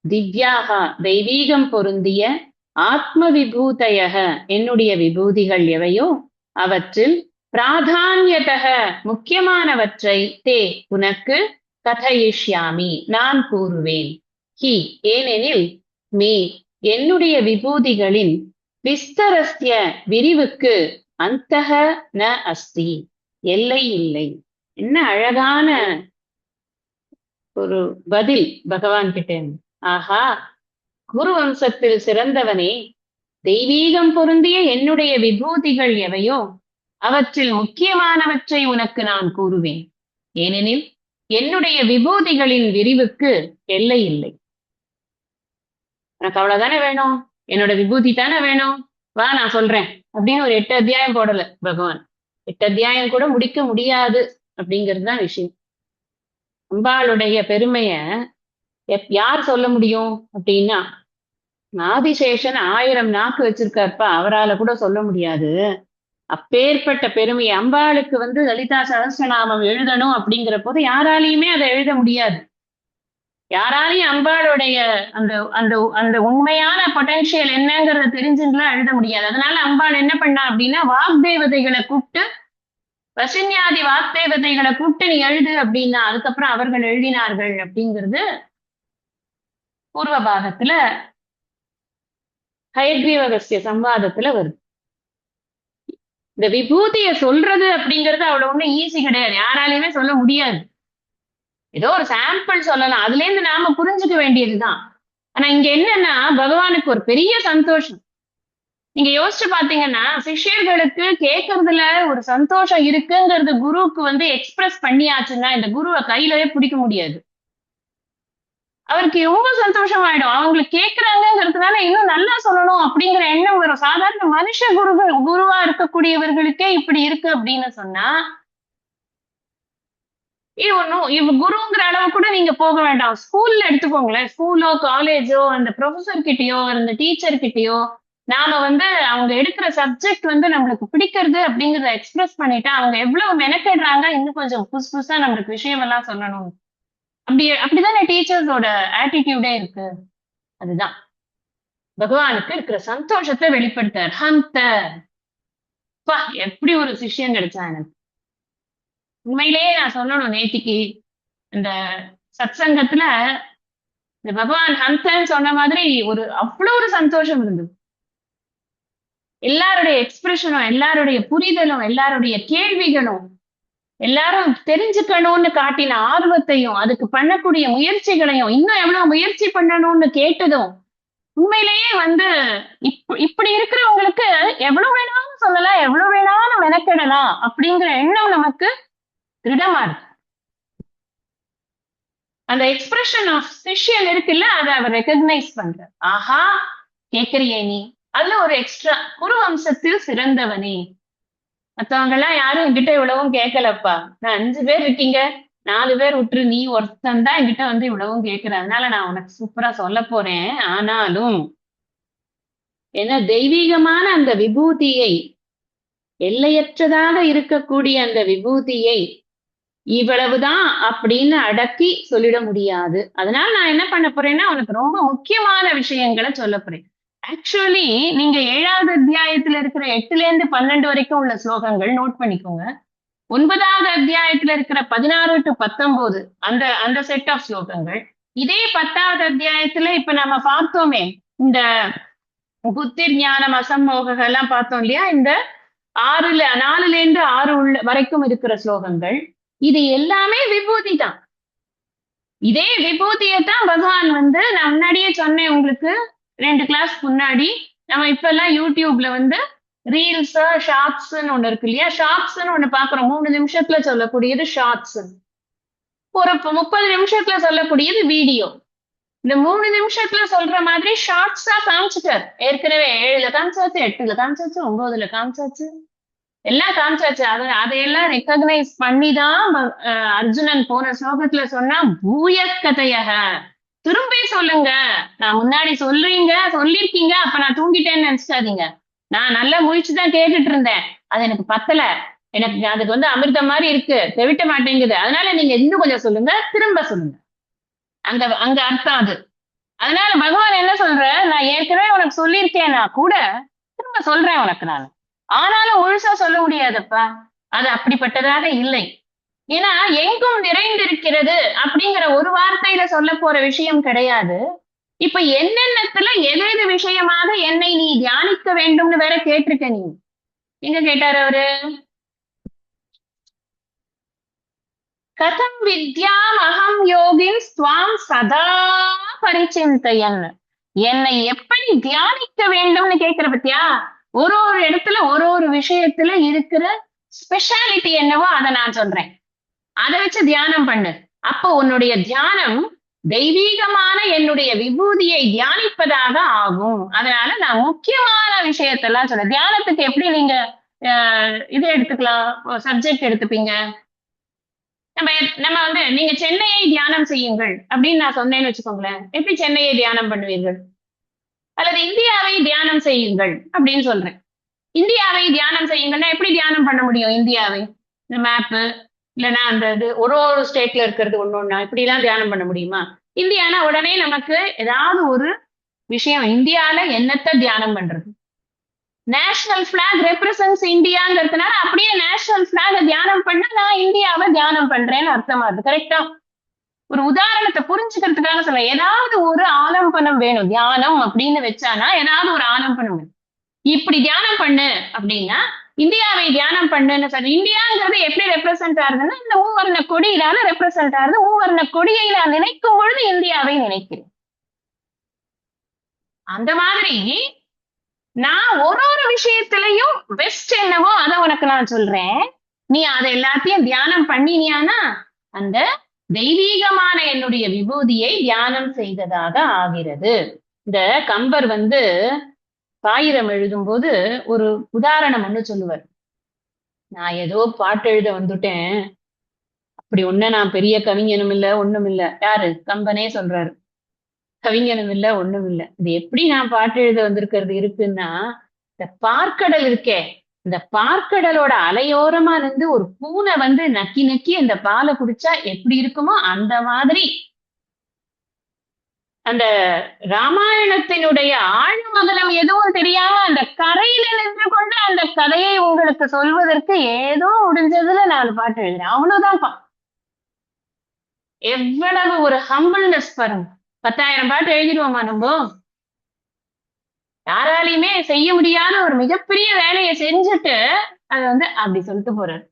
திவ்யாகா தெய்வீகம் பொருந்திய, ஆத்ம விபூதயக என்னுடைய விபூதிகள் எவையோ அவற்றில் பிராதான்யதக முக்கியமானவற்றை தே உனக்கு கதயிஷ்யாமி நான் கூறுவேன். ஹி ஏனெனில் மே என்னுடைய விபூதிகளின் விஸ்தரஸ்ய விரிவுக்கு அந்தக ந அஸ்தி எல்லை இல்லை. என்ன அழகான ஒரு பதில் பகவான் கிட்ட. ஆஹா, குரு வம்சத்தில் சிறந்தவனே, தெய்வீகம் பொருந்திய என்னுடைய விபூதிகள் எவையோ அவற்றில் முக்கியமானவற்றை உனக்கு நான் கூறுவேன். ஏனெனில் என்னுடைய விபூதிகளின் விரிவுக்கு எல்லை இல்லை. எனக்கு அவ்வளவுதானே வேணும், என்னோட விபூதி தானே வேணும், வா நான் சொல்றேன் அப்படின்னு ஒரு 8 அத்தியாயம் போடல பகவான். 8 அத்தியாயம் கூட முடிக்க முடியாது அப்படிங்கிறது தான் விஷயம். அம்பாளுடைய பெருமைய யார் சொல்ல முடியும் அப்படின்னா, ஆதிசேஷன் 1000 நாக்கு வச்சிருக்காருப்பா, அவரால கூட சொல்ல முடியாது. அப்பேற்பட்ட பெருமை அம்பாளுக்கு லலிதா சகஸ்ரநாமம் எழுதணும் அப்படிங்கிற போது யாராலையுமே அதை எழுத முடியாது. யாராலையும் அம்பாளுடைய அந்த அந்த அந்த உண்மையான பொட்டன்ஷியல் என்னங்கிறத தெரிஞ்சுலாம் எழுத முடியாது. அதனால அம்பாள் என்ன பண்ணா அப்படின்னா, வாக்தேவதைகளை கூப்பிட்டு, வசின்யாதி வாக்தேவதைகளை கூப்பிட்டு நீ எழுது அப்படின்னா அதுக்கப்புறம் அவர்கள் எழுதினார்கள் அப்படிங்கிறது பூர்வ பாகத்துல ஹயக்ரீவகஸ்ய சம்வாதத்துல வருது. இந்த விபூதிய சொல்றது அப்படிங்கிறது அவ்வளவு ஒண்ணும் ஈஸி கிடையாது, யாராலையுமே சொல்ல முடியாது. ஏதோ ஒரு சாம்பிள் சொல்லலாம், அதுல இருந்து நாம புரிஞ்சுக்க வேண்டியதுதான். ஆனா இங்க என்னன்னா, பகவானுக்கு ஒரு பெரிய சந்தோஷம். நீங்க யோசிச்சு பாத்தீங்கன்னா, சிஷ்யர்களுக்கு கேட்கறதுல ஒரு சந்தோஷம் இருக்குங்கிறது குருவுக்கு எக்ஸ்பிரஸ் பண்ணியாச்சுன்னா இந்த குருவை கையிலவே பிடிக்க முடியாது. அவருக்கு ரொம்ப சந்தோஷமாயிடும். அவங்களுக்கு கேட்கறாங்கங்கிறதுனால இன்னும் நல்லா சொல்லணும் அப்படிங்கிற எண்ணம் வரும். சாதாரண மனுஷ குருவா இருக்கக்கூடியவர்களுக்கே இப்படி இருக்கு அப்படின்னு சொன்னா, இவ குருங்கிற அளவு கூட நீங்க போக வேண்டாம். ஸ்கூல்ல எடுத்துக்கோங்களேன். ஸ்கூலோ, காலேஜோ அந்த ப்ரொஃபசர் கிட்டயோ, அந்த டீச்சர் கிட்டயோ, நாம வந்து அவங்க எடுக்கிற சப்ஜெக்ட் வந்து நம்மளுக்கு பிடிக்கிறது அப்படிங்கிறத எக்ஸ்பிரஸ் பண்ணிட்டா, அவங்க எவ்வளவு மெனக்கெடுறாங்க, இன்னும் கொஞ்சம் புதுசு புதுசா நம்மளுக்கு விஷயம் எல்லாம் சொல்லணும். அப்படிதானே டீச்சர்ஸோட ஆட்டிடியூடே இருக்கு. அதுதான். பகவானுக்கு இருக்கிற சந்தோஷத்தை வெளிப்படுத்தார். எப்படி ஒரு சிஷ்யன் கிடைச்சா எனக்கு. உண்மையிலேயே நான் சொல்லணும் நேத்திக்கு இந்த சத்சங்கத்துல இந்த பகவான் ஹந்தன்னு சொன்ன மாதிரி அவ்வளவு ஒரு சந்தோஷம் இருந்தது. எல்லாருடைய எக்ஸ்பிரஷனும், எல்லாருடைய புரிதலும், எல்லாருடைய கேள்விகளும், எல்லாரும் தெரிஞ்சுக்கணும்னு காட்டின ஆர்வத்தையும், அதுக்கு பண்ணக்கூடிய முயற்சிகளையும், இன்னும் எவ்வளவு முயற்சி பண்ணணும்னு கேட்டதும், உண்மையிலேயே வந்து இப்படி இருக்கிறவங்களுக்கு எவ்வளவு வேணாலும் சொல்லலாம், எவ்வளவு வேணாலும் மெனக்கெடலாம் அப்படிங்கிற எண்ணம் நமக்கு திருடமா இருக்கு. அந்த எக்ஸ்பிரஷன் ஆஃப் சிஷ்யன் இருக்குல்ல, அதை அவர் ரெகக்னைஸ் பண்ற. ஆஹா, கேக்குறியே நீ, அதுல ஒரு எக்ஸ்ட்ரா குரு வம்சத்தில் சிறந்தவனே. மத்தவங்க எல்லாம் யாரும் என்கிட்ட இவ்வளவும் கேட்கலப்பா. நான் 5 பேர் இருக்கீங்க, 4 பேர் விட்டுரு, நீ ஒருத்தன் தான் என்கிட்ட வந்து இவ்வளவும் கேட்கிற. அதனால நான் உனக்கு சூப்பரா சொல்ல போறேன். ஆனாலும் என்ன தெய்வீகமான அந்த விபூதியை, எல்லையற்றதாக இருக்கக்கூடிய அந்த விபூதியை இவ்வளவுதான் அப்படின்னு அடக்கி சொல்லிட முடியாது. அதனால நான் என்ன பண்ண போறேன்னா, உனக்கு ரொம்ப முக்கியமான விஷயங்களை சொல்ல போறேன். ஆக்சுவலி நீங்க 7வது அத்தியாயத்துல இருக்கிற 8ல இருந்து 12 வரைக்கும் உள்ள ஸ்லோகங்கள் நோட் பண்ணிக்கோங்க. 9வது அத்தியாயத்துல இருக்கிற 16 to 19 அந்த அந்த செட் ஆஃப் ஸ்லோகங்கள். இதே 10வது அத்தியாயத்துல இப்ப நம்ம பார்த்தோமே, இந்த புத்திர் ஞானம் அசம்மோக எல்லாம் பார்த்தோம் இல்லையா, இந்த 4ல இருந்து 6 வரைக்கும் இருக்கிற ஸ்லோகங்கள், இது எல்லாமே விபூதி தான். இதே விபூதியை தான் பகவான் வந்து, நான் முன்னாடியே சொன்னேன் உங்களுக்கு 2 கிளாஸ் முன்னாடி, நம்ம இப்ப எல்லாம் யூடியூப்ல வந்து ரீல்ஸ் ஷார்ட்ஸ்ன்னு ஒண்ணு இருக்கு இல்லையா, ஷார்ட்ஸ்ன்னு ஒண்ணு பாக்குறோம். 3 நிமிஷத்துல சொல்லக்கூடியது ஷார்ட்ஸ், ஒரு 30 நிமிஷத்துல சொல்லக்கூடியது வீடியோ. இந்த 3 நிமிஷத்துல சொல்ற மாதிரி ஷார்ட்ஸா காமிச்சிட்டார். ஏற்கனவே 7ல காமிச்சாச்சு, 8ல காமிச்சாச்சு, 9ல காமிச்சாச்சு, எல்லாம் காமிச்சாச்சு. அதையெல்லாம் ரெக்கக்னைஸ் பண்ணிதான் அர்ஜுனன் போன ஸ்லோகத்துல சொன்னா, பூய கதையக, திரும்பி சொல்லுங்க. நான் முன்னாடி சொல்லிருக்கீங்க, அப்ப நான் தூங்கிட்டேன்னு நினைச்சிட்டாதீங்க. நான் நல்லா முயற்சிதான் கேட்டுட்டு இருந்தேன், அது எனக்கு பத்தல, எனக்கு அதுக்கு வந்து அமிர்தம் மாதிரி இருக்கு, தெவிட்ட மாட்டேங்குது, அதனால நீங்க இன்னும் கொஞ்சம் சொல்லுங்க, திரும்ப சொல்லுங்க. அங்க அர்த்தம் அது. அதனால பகவான் என்ன சொல்ற, நான் ஏற்கனவே உனக்கு சொல்லியிருக்கேன்னா கூட திரும்ப சொல்றேன் உனக்கு நான். ஆனாலும் முழுசா சொல்ல முடியாதப்பா, அது அப்படிப்பட்டதாக இல்லை. ஏன்னா எங்கும் நிறைந்திருக்கிறது அப்படிங்கிற ஒரு வார்த்தையில சொல்ல போற விஷயம் கிடையாது. இப்ப என்னென்னத்துல எது விஷயமாக என்னை நீ தியானிக்க வேண்டும்னு வேற கேட்டிருக்க. நீ எங்க கேட்டாரு அவரு, கதம் வித்யாம் அகம் யோகின் ஸ்வாம் சதா பரிச்சிந்தையன், என்னை எப்படி தியானிக்க வேண்டும்னு கேட்கிற பத்தியா. ஒரு இடத்துல ஒரு விஷயத்துல இருக்கிற ஸ்பெஷாலிட்டி என்னவோ அதை நான் சொல்றேன், அதை வச்சு தியானம் பண்ணு. அப்போ உன்னுடைய தியானம் தெய்வீகமான என்னுடைய விபூதியை தியானிப்பதாக ஆகும். அதனால நான் முக்கியமான விஷயத்தெல்லாம் சொல்றேன். தியானத்துக்கு எப்படி நீங்க இது எடுத்துக்கலாம், சப்ஜெக்ட் எடுத்துப்பீங்க. நம்ம வந்து நீங்க சென்னையை தியானம் செய்யுங்கள் அப்படின்னு நான் சொன்னேன்னு வச்சுக்கோங்களேன், எப்படி சென்னையை தியானம் பண்ணுவீர்கள்? அல்லது இந்தியாவை தியானம் செய்யுங்கள் அப்படின்னு சொல்றேன். இந்தியாவை தியானம் செய்யுங்கன்னா எப்படி தியானம் பண்ண முடியும்? இந்தியாவை இந்த மேப்பு இல்லைன்னா அந்த இது ஒரு ஸ்டேட்ல இருக்கிறது ஒன்னொன்னா இப்படி எல்லாம் தியானம் பண்ண முடியுமா? இந்தியானா உடனே நமக்கு ஏதாவது ஒரு விஷயம், இந்தியால என்னத்தை தியானம் பண்றது? நேஷனல் பிளாக் ரெப்ரசன்ஸ் இந்தியாங்கிறதுனால அப்படியே நேஷனல் பிளாக தியானம் பண்ண நான் இந்தியாவை தியானம் பண்றேன்னு அர்த்தமா இருக்கு. கரெக்டா? ஒரு உதாரணத்தை புரிஞ்சுக்கிறதுக்காக சொல்ல, ஏதாவது ஒரு ஆலம்பனம் வேணும். தியானம் அப்படின்னு வச்சானா ஏதாவது ஒரு ஆலம்பனம் வேணும். இப்படி தியானம் பண்ணு அப்படின்னா இந்தியாவை தியானம் பண்ணுன்னு சொல்ல. இந்தியாங்கிறது எப்படி ரெப்ரசென்ட் ஆகுதுன்னா, இந்த மூவர்ண கொடியிலான ரெப்ரசென்ட் ஆகுது. மூவர்ண கொடியை நான் நினைக்கும் பொழுது இந்தியாவை நினைக்கிறேன். அந்த மாதிரி நான் ஒரு விஷயத்திலையும் பெஸ்ட் என்னவோ அதை உனக்கு நான் சொல்றேன். நீ அதை எல்லாத்தையும் தியானம் பண்ணினியானா அந்த தெய்வீகமான என்னுடைய விபூதியை தியானம் செய்ததாக ஆகிறது. இந்த கம்பர் பாயிரம் எழுதும்போது ஒரு உதாரணம் ஒண்ணு சொல்லுவார். நான் ஏதோ பாட்டு எழுத வந்துட்டேன், அப்படி ஒண்ணு நான் பெரிய கவிஞனும் இல்ல ஒண்ணும் இல்ல. யாரு? கம்பனே சொல்றாரு. கவிஞனும் இல்ல ஒண்ணும் இல்ல. இது எப்படி நான் பாட்டு எழுத வந்திருக்கிறது இருக்குன்னா, இந்த பார்க்கடல் இருக்கே, இந்த பார்க்கடலோட அலையோரமா இருந்து ஒரு பூனை நக்கி நக்கி அந்த பாலை குடிச்சா எப்படி இருக்குமோ அந்த மாதிரி அந்த ராமாயணத்தினுடைய ஆழ்மகலம் எதுவும் தெரியாம அந்த கரையில நின்று கொண்டு அந்த கதையை உங்களுக்கு சொல்வதற்கு ஏதோ முடிஞ்சதுல நான் பாட்டு எழுதுறேன். அவ்வளவுதான்ப்பா. எவ்வளவு ஒரு ஹம்பிள்னஸ் பாருங்க. 10,000 பாட்டு எழுதிடுவோமா நம்ம? யாராலையுமே செய்ய முடியாத ஒரு மிகப்பெரிய வேலையை செஞ்சுட்டு அது அப்படி சொல்லிட்டு போறாரு.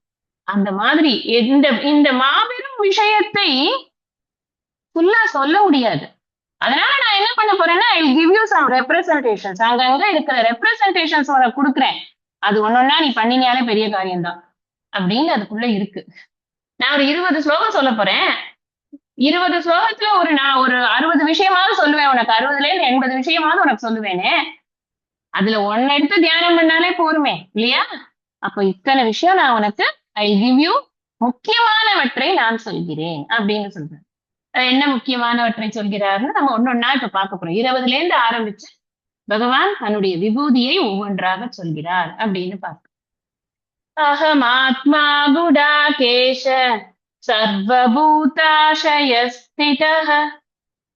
அந்த மாதிரி இந்த இந்த மாபெரும் விஷயத்தை ஃபுல்லா சொல்ல முடியாது. அதனால நான் என்ன பண்ண போறேன்னா, I give you some representations. அங்கங்க இருக்கிற ரெப்ரசன்டேஷன்ஸ் உனக்கு கொடுக்குறேன். அது ஒன்னொன்னா நீ பண்ணினாலே பெரிய காரியம்தான் அப்படின்னு அதுக்குள்ள இருக்கு. நான் ஒரு 20 ஸ்லோகம் சொல்ல போறேன். 20 ஸ்லோகத்துல நான் ஒரு 60 விஷயமாவது சொல்லுவேன் உனக்கு. 60ல இருந்து 80 விஷயமாவது உனக்கு சொல்லுவேனே. அதுல ஒன்ன எடுத்து தியானம் பண்ணாலே போருமே இல்லையா? அப்ப இத்தனை விஷயம் நான் உனக்கு ஐ கிவ் யூ, முக்கியமானவற்றை நான் சொல்கிறேன் அப்படின்னு சொல்றேன். என்ன முக்கியமானவற்றை சொல்கிறார்னு நம்ம ஒன்னொன்னா இப்ப பார்க்க போறோம். 20ல இருந்து ஆரம்பிச்சு பகவான் தன்னுடைய விபூதியை ஒவ்வொன்றாக சொல்கிறார் அப்படின்னு பார்க்க. அகமாத்மா குடாகேஷ சர்வபூதாசயஸ்திதः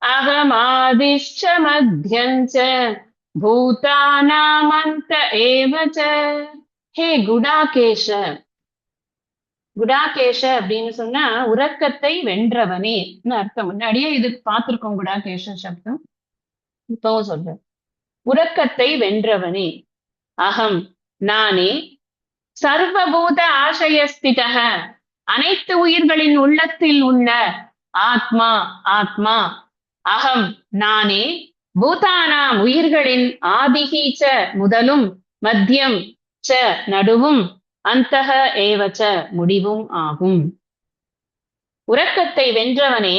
அகமாதிஷ்ச மத்யஞ்ச பூதானாமந்த ஏவச. ஹே குடாகேஷ. குடாகேஷ அப்படின்னு சொன்னா உறக்கத்தை வென்றவனே அர்த்தம். முன்னாடியே இது பார்த்திருக்கோம் குடாகேஷ சப்தம். இப்பவும் சொல்றேன். உறக்கத்தை வென்றவனே. அகம் நானே. சர்வபூத ஆசயஸ்திதக அனைத்து உயிர்களின் உள்ளத்தில் உள்ள ஆத்மா ஆத்மா. அகம் நானே. பூதானாம் உயிர்களின் ஆதிகீச்ச முதலும், மத்தியம் ச நடுவும், அந்தக ஏவச்ச முடிவும் ஆகும். உறக்கத்தை வென்றவனே,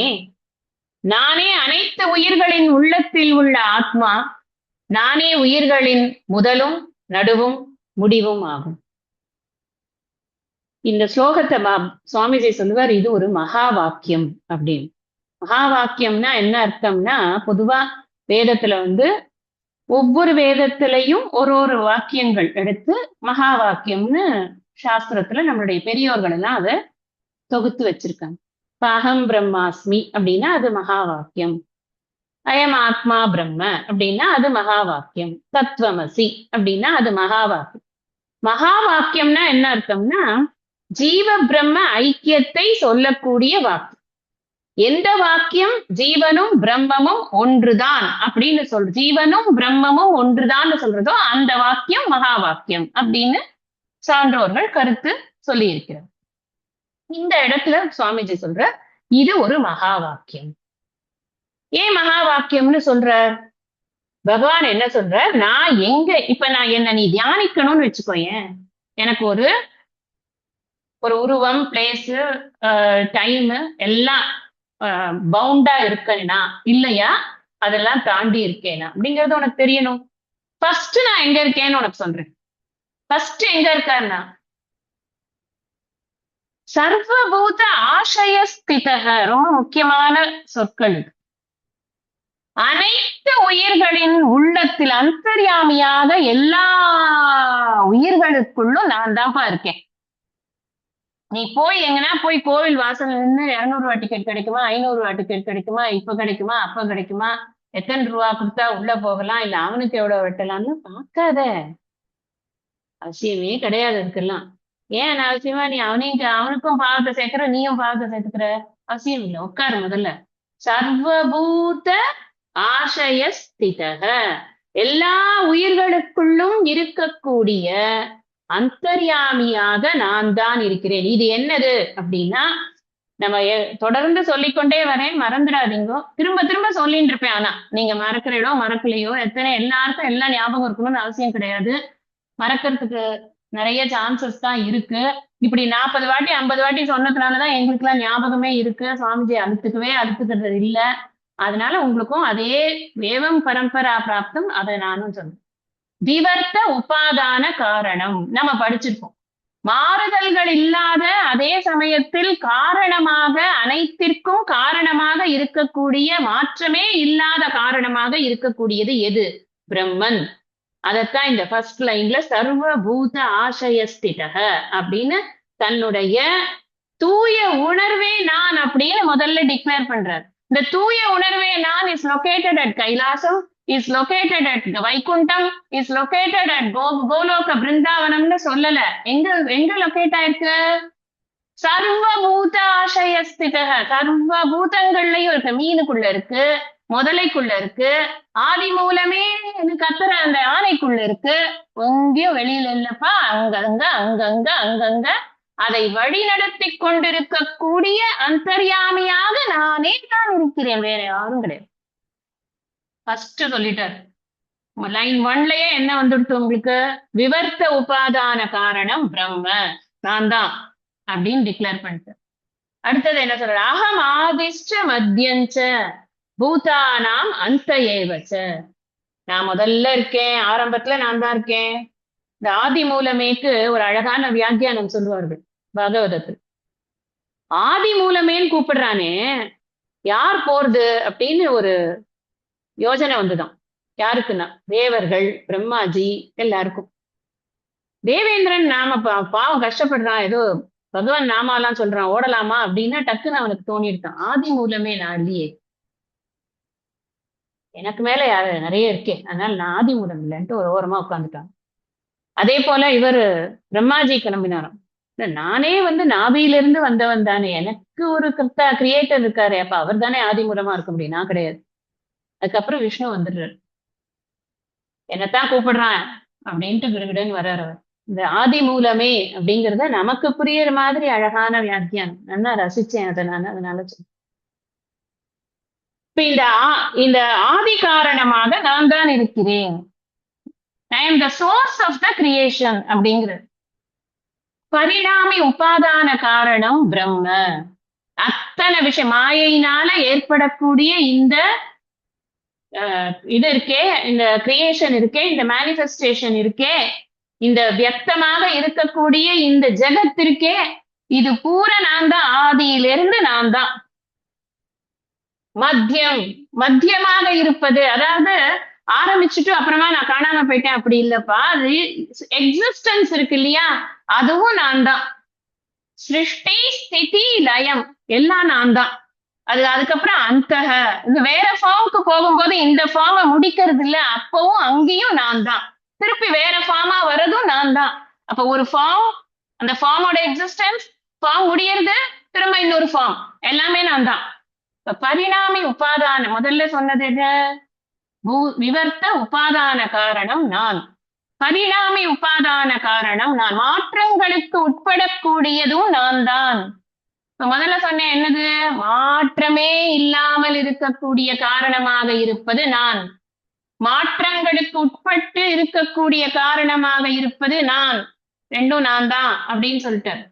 நானே அனைத்து உயிர்களின் உள்ளத்தில் உள்ள ஆத்மா, நானே உயிர்களின் முதலும் நடுவும் முடிவும் ஆகும். இந்த ஸ்லோகத்தை சுவாமிஜி சொல்லுவார், இது ஒரு மகா வாக்கியம் அப்படின்னு. மகா வாக்கியம்னா என்ன அர்த்தம்னா, பொதுவா வேதத்துல ஒவ்வொரு வேதத்திலையும் ஒரு ஒரு வாக்கியங்கள் எடுத்து மகா வாக்கியம்னு சாஸ்திரத்துல நம்மளுடைய பெரியோர்கள் எல்லாம் அதை தொகுத்து வச்சிருக்காங்க. இப்ப அகம் பிரம்மாஸ்மி அப்படின்னா அது மகா வாக்கியம். அயம் ஆத்மா பிரம்ம அப்படின்னா அது மகா வாக்கியம். தத்துவமசி அப்படின்னா அது மகா வாக்கியம். மகா வாக்கியம்னா என்ன அர்த்தம்னா, ஜீவ பிரம்ம ஐக்கியத்தை சொல்லக்கூடிய வாக்கியம். எந்த வாக்கியம் ஜீவனும் பிரம்மமும் ஒன்றுதான் அப்படின்னு ஜீவனும் பிரம்மமும் ஒன்றுதான் சொல்றதோ அந்த வாக்கியம் மகா வாக்கியம் அப்படின்னு சான்றோர்கள் கருத்து சொல்லி இருக்கிறார். இந்த இடத்துல சுவாமிஜி சொல்ற இது ஒரு மகா வாக்கியம். ஏன் மகா வாக்கியம்னு சொல்ற? பகவான் என்ன சொல்ற, நான் இப்ப நான் என்ன நீ தியானிக்கணும்னு வச்சுக்கோயேன். எனக்கு ஒரு உருவம், பிளேஸ், டைம் எல்லாம் பவுண்டா இருக்கேனா இல்லையா, அதெல்லாம் தாண்டி இருக்கேனா அப்படிங்கறது உனக்கு தெரியணும். ஃபர்ஸ்ட் நான் எங்க இருக்கேன்னு உனக்கு சொல்றேன். ஃபர்ஸ்ட் எங்க இருக்காருன்னா, சர்வபூத ஆசயஸ்திதக. ரொம்ப முக்கியமான சொற்கள். அனைத்து உயிர்களின் உள்ளத்தில் அந்தர்யாமியாக எல்லா உயிர்களுக்குள்ளும் நான் தான்ப்பா இருக்கேன். நீ போய் எங்கன்னா போய் கோவில் வாசல் நின்று 200 ரூபா டிக்கெட் கிடைக்குமா, 500 ரூபா டிக்கெட் கிடைக்குமா, இப்ப கிடைக்குமா, அப்ப கிடைக்குமா, எத்தனை ரூபா கொடுத்தா உள்ள போகலாம், இல்ல அவனுக்கு எவ்வளவு வெட்டலாம்னு பார்க்காத. அவசியமே கிடையாது அதுக்கெல்லாம். ஏன் அவசியமா நீ அவனுக்கும் பாவத்தை சேர்க்கிற, நீயும் பாவத்தை சேர்த்துக்கிற? அவசியம் இல்லை. உட்காரு முதல்ல. சர்வபூத ஆசயஸ்திதக எல்லா உயிர்களுக்குள்ளும் இருக்கக்கூடிய அந்தர்யாமியாக நான் தான் இருக்கிறேன். இது என்னது அப்படின்னா, நம்ம தொடர்ந்து சொல்லிக்கொண்டே வரேன், மறந்துடாதீங்க. திரும்ப திரும்ப சொல்லிட்டு இருப்பேன். ஆனா நீங்க மறக்கிறீடோ மறக்கலையோ, எல்லாருக்கும் எல்லாம் ஞாபகம் இருக்கணும்னு அவசியம் கிடையாது. மறக்கிறதுக்கு நிறைய சான்சஸ் தான் இருக்கு. இப்படி 40 வாட்டி 50 வாட்டி சொன்னதுனாலதான் எங்களுக்கு எல்லாம் ஞாபகமே இருக்கு. சுவாமிஜி அழுத்துக்கிறது இல்ல. அதனால உங்களுக்கும் அதே ஏவம் பரம்பரா பிராப்தம் அதை நானும் சொல்றேன். விவர்த்த உபாதான காரணம் நம்ம படிச்சிருக்கோம். மாறுதல்கள் இல்லாத அதே சமயத்தில் காரணமாக அனைத்திற்கும் காரணமாக இருக்கக்கூடிய மாற்றமே இல்லாத காரணமாக இருக்கக்கூடியது எது? பிரம்மன். அதத்தான் இந்த ஃபர்ஸ்ட் லைன்ல சர்வ பூத ஆசயஸ்திதக அப்படின்னு தன்னுடைய தூய உணர்வே நான் அப்படின்னு முதல்ல டிக்ளேர் பண்றார். இந்த தூய உணர்வே நான் is located at Kailasam, is located at Vaikuntam, is located at Goloka பிருந்தாவனம்னு சொல்லல. எங்க எங்க லொகேட் ஆயிருக்கு? சர்வபூத ஆசயஸ்திதக, சர்வ பூதங்கள்லயும் இருக்கு. மீனுக்குள்ள இருக்கு, முதலைக்குள்ள இருக்கு, ஆதி மூலமே கத்துற அந்த ஆணைக்குள்ள இருக்கு. எங்கேயும் வெளியில இல்லப்பா, அங்கங்க அங்கங்க அங்கங்க அதை வழி நடத்தி கொண்டிருக்கக்கூடிய அந்தர்யாமியாக நானே தான் இருக்கிறேன், வேற யாரும் கிடையாது. ஃபர்ஸ்ட் சொல்லிட்டார். லைன் 1லயே என்ன வந்துடுச்சு உங்களுக்கு? விவர்த்த உபாதான காரணம் பிரம்ம, நான் தான் அப்படின்னு டிக்ளேர் பண்ணிட்டு அடுத்தது என்ன சொல்ற? அகம் ஆதிஷ்ட மத்தியஞ்ச பூதானாம் அந்த ஏவச்ச. நான் முதல்ல இருக்கேன், ஆரம்பத்துல நான் தான் இருக்கேன். இந்த ஆதி மூலமேக்கு ஒரு அழகான வியாக்கியானம் சொல்லுவார்கள் பாகவதத்தில். ஆதி மூலமேன்னு கூப்பிடுறானே, யார் போறது அப்படின்னு ஒரு யோசனை வந்துதான். யாருக்குன்னா தேவர்கள், பிரம்மாஜி எல்லாருக்கும். தேவேந்திரன் நாம பாவம் கஷ்டப்படுறான், ஏதோ பகவான் நாமாலாம் சொல்றான், ஓடலாமா அப்படின்னா டக்குன்னு அவனுக்கு தோணிருக்கான், ஆதி மூலமே நான் இல்லையே, எனக்கு மேல யாரு நிறைய இருக்கே, அதனால நான் ஆதி மூலம் இல்லைன்ட்டு ஒரு ஓரமா உட்காந்துட்டான். அதே போல இவர் பிரம்மாஜி கிளம்பினாராம். நானே நாபியிலிருந்து வந்தவன் தானே, எனக்கு ஒரு கிரியேட்டர் இருக்காரு, அப்ப அவர் தானே ஆதி மூலமா இருக்க முடியும், நான் கிடையாது. அதுக்கப்புறம் விஷ்ணு வந்துடுறாரு, என்னத்தான் கூப்பிடுறான் அப்படின்ட்டு கிடுகிடுன்னு வர்றாரு அவர். இந்த ஆதி மூலமே அப்படிங்கிறத நமக்கு புரியுற மாதிரி அழகான வியாக்கியானம், நல்லா ரசிச்சேன் அதை நான், அதனால சொல்றேன். இப்ப இந்த ஆதி காரணமாக நான் தான் இருக்கிறேன். I am the source of the creation அப்படிங்கிறது. பரிணாமி உபாதான காரணம் பிரம்ம. அத்தனை விஷயம் மாயையினால ஏற்படக்கூடிய இந்த இது இருக்கே, இந்த கிரியேஷன் இருக்கே, இந்த மேனிஃபெஸ்டேஷன் இருக்கே, இந்த வியக்தமாக இருக்கக்கூடிய இந்த ஜெகத்திற்கே, இது பூரா நான் தான், ஆதியிலிருந்து நான் தான். மத்தியமாக இருப்பது, அதாவது ஆரம்பிச்சுட்டு அப்புறமா நான் காணாம போயிட்டேன் அப்படி இல்லப்பா. எக்ஸிஸ்டன்ஸ் இருக்கு இல்லையா, அதுவும் நான் தான். சிருஷ்டி ஸ்திதி லயம் எல்லாம் நான் தான். அதுக்கப்புறம் அந்தக, இது வேற ஃபார்முக்கு போகும்போது இந்த ஃபார்மை முடிக்கிறது இல்ல, அப்பவும் அங்கேயும் நான் தான். திருப்பி வேற ஃபார்மா வர்றதும் நான் தான். அப்ப ஒரு ஃபார்ம், அந்த ஃபார்மோட எக்ஸிஸ்டன்ஸ், ஃபார்ம் முடியறது, திரும்ப இன்னொரு ஃபார்ம், எல்லாமே நான் தான். பரிணாமி உபாதான, முதல்ல சொன்னது என்ன? விவர்த்த உபாதான காரணம் நான். பரிணாமி உபாதான காரணம் நான். மாற்றங்களுக்கு உட்படக்கூடியதும் நான் தான். முதல்ல சொன்னேன் என்னது? மாற்றமே இல்லாமல் இருக்கக்கூடிய காரணமாக இருப்பது நான், மாற்றங்களுக்கு உட்பட்டு இருக்கக்கூடிய காரணமாக இருப்பது நான், ரெண்டும் நான் தான் அப்படின்னு சொல்லிட்டார்.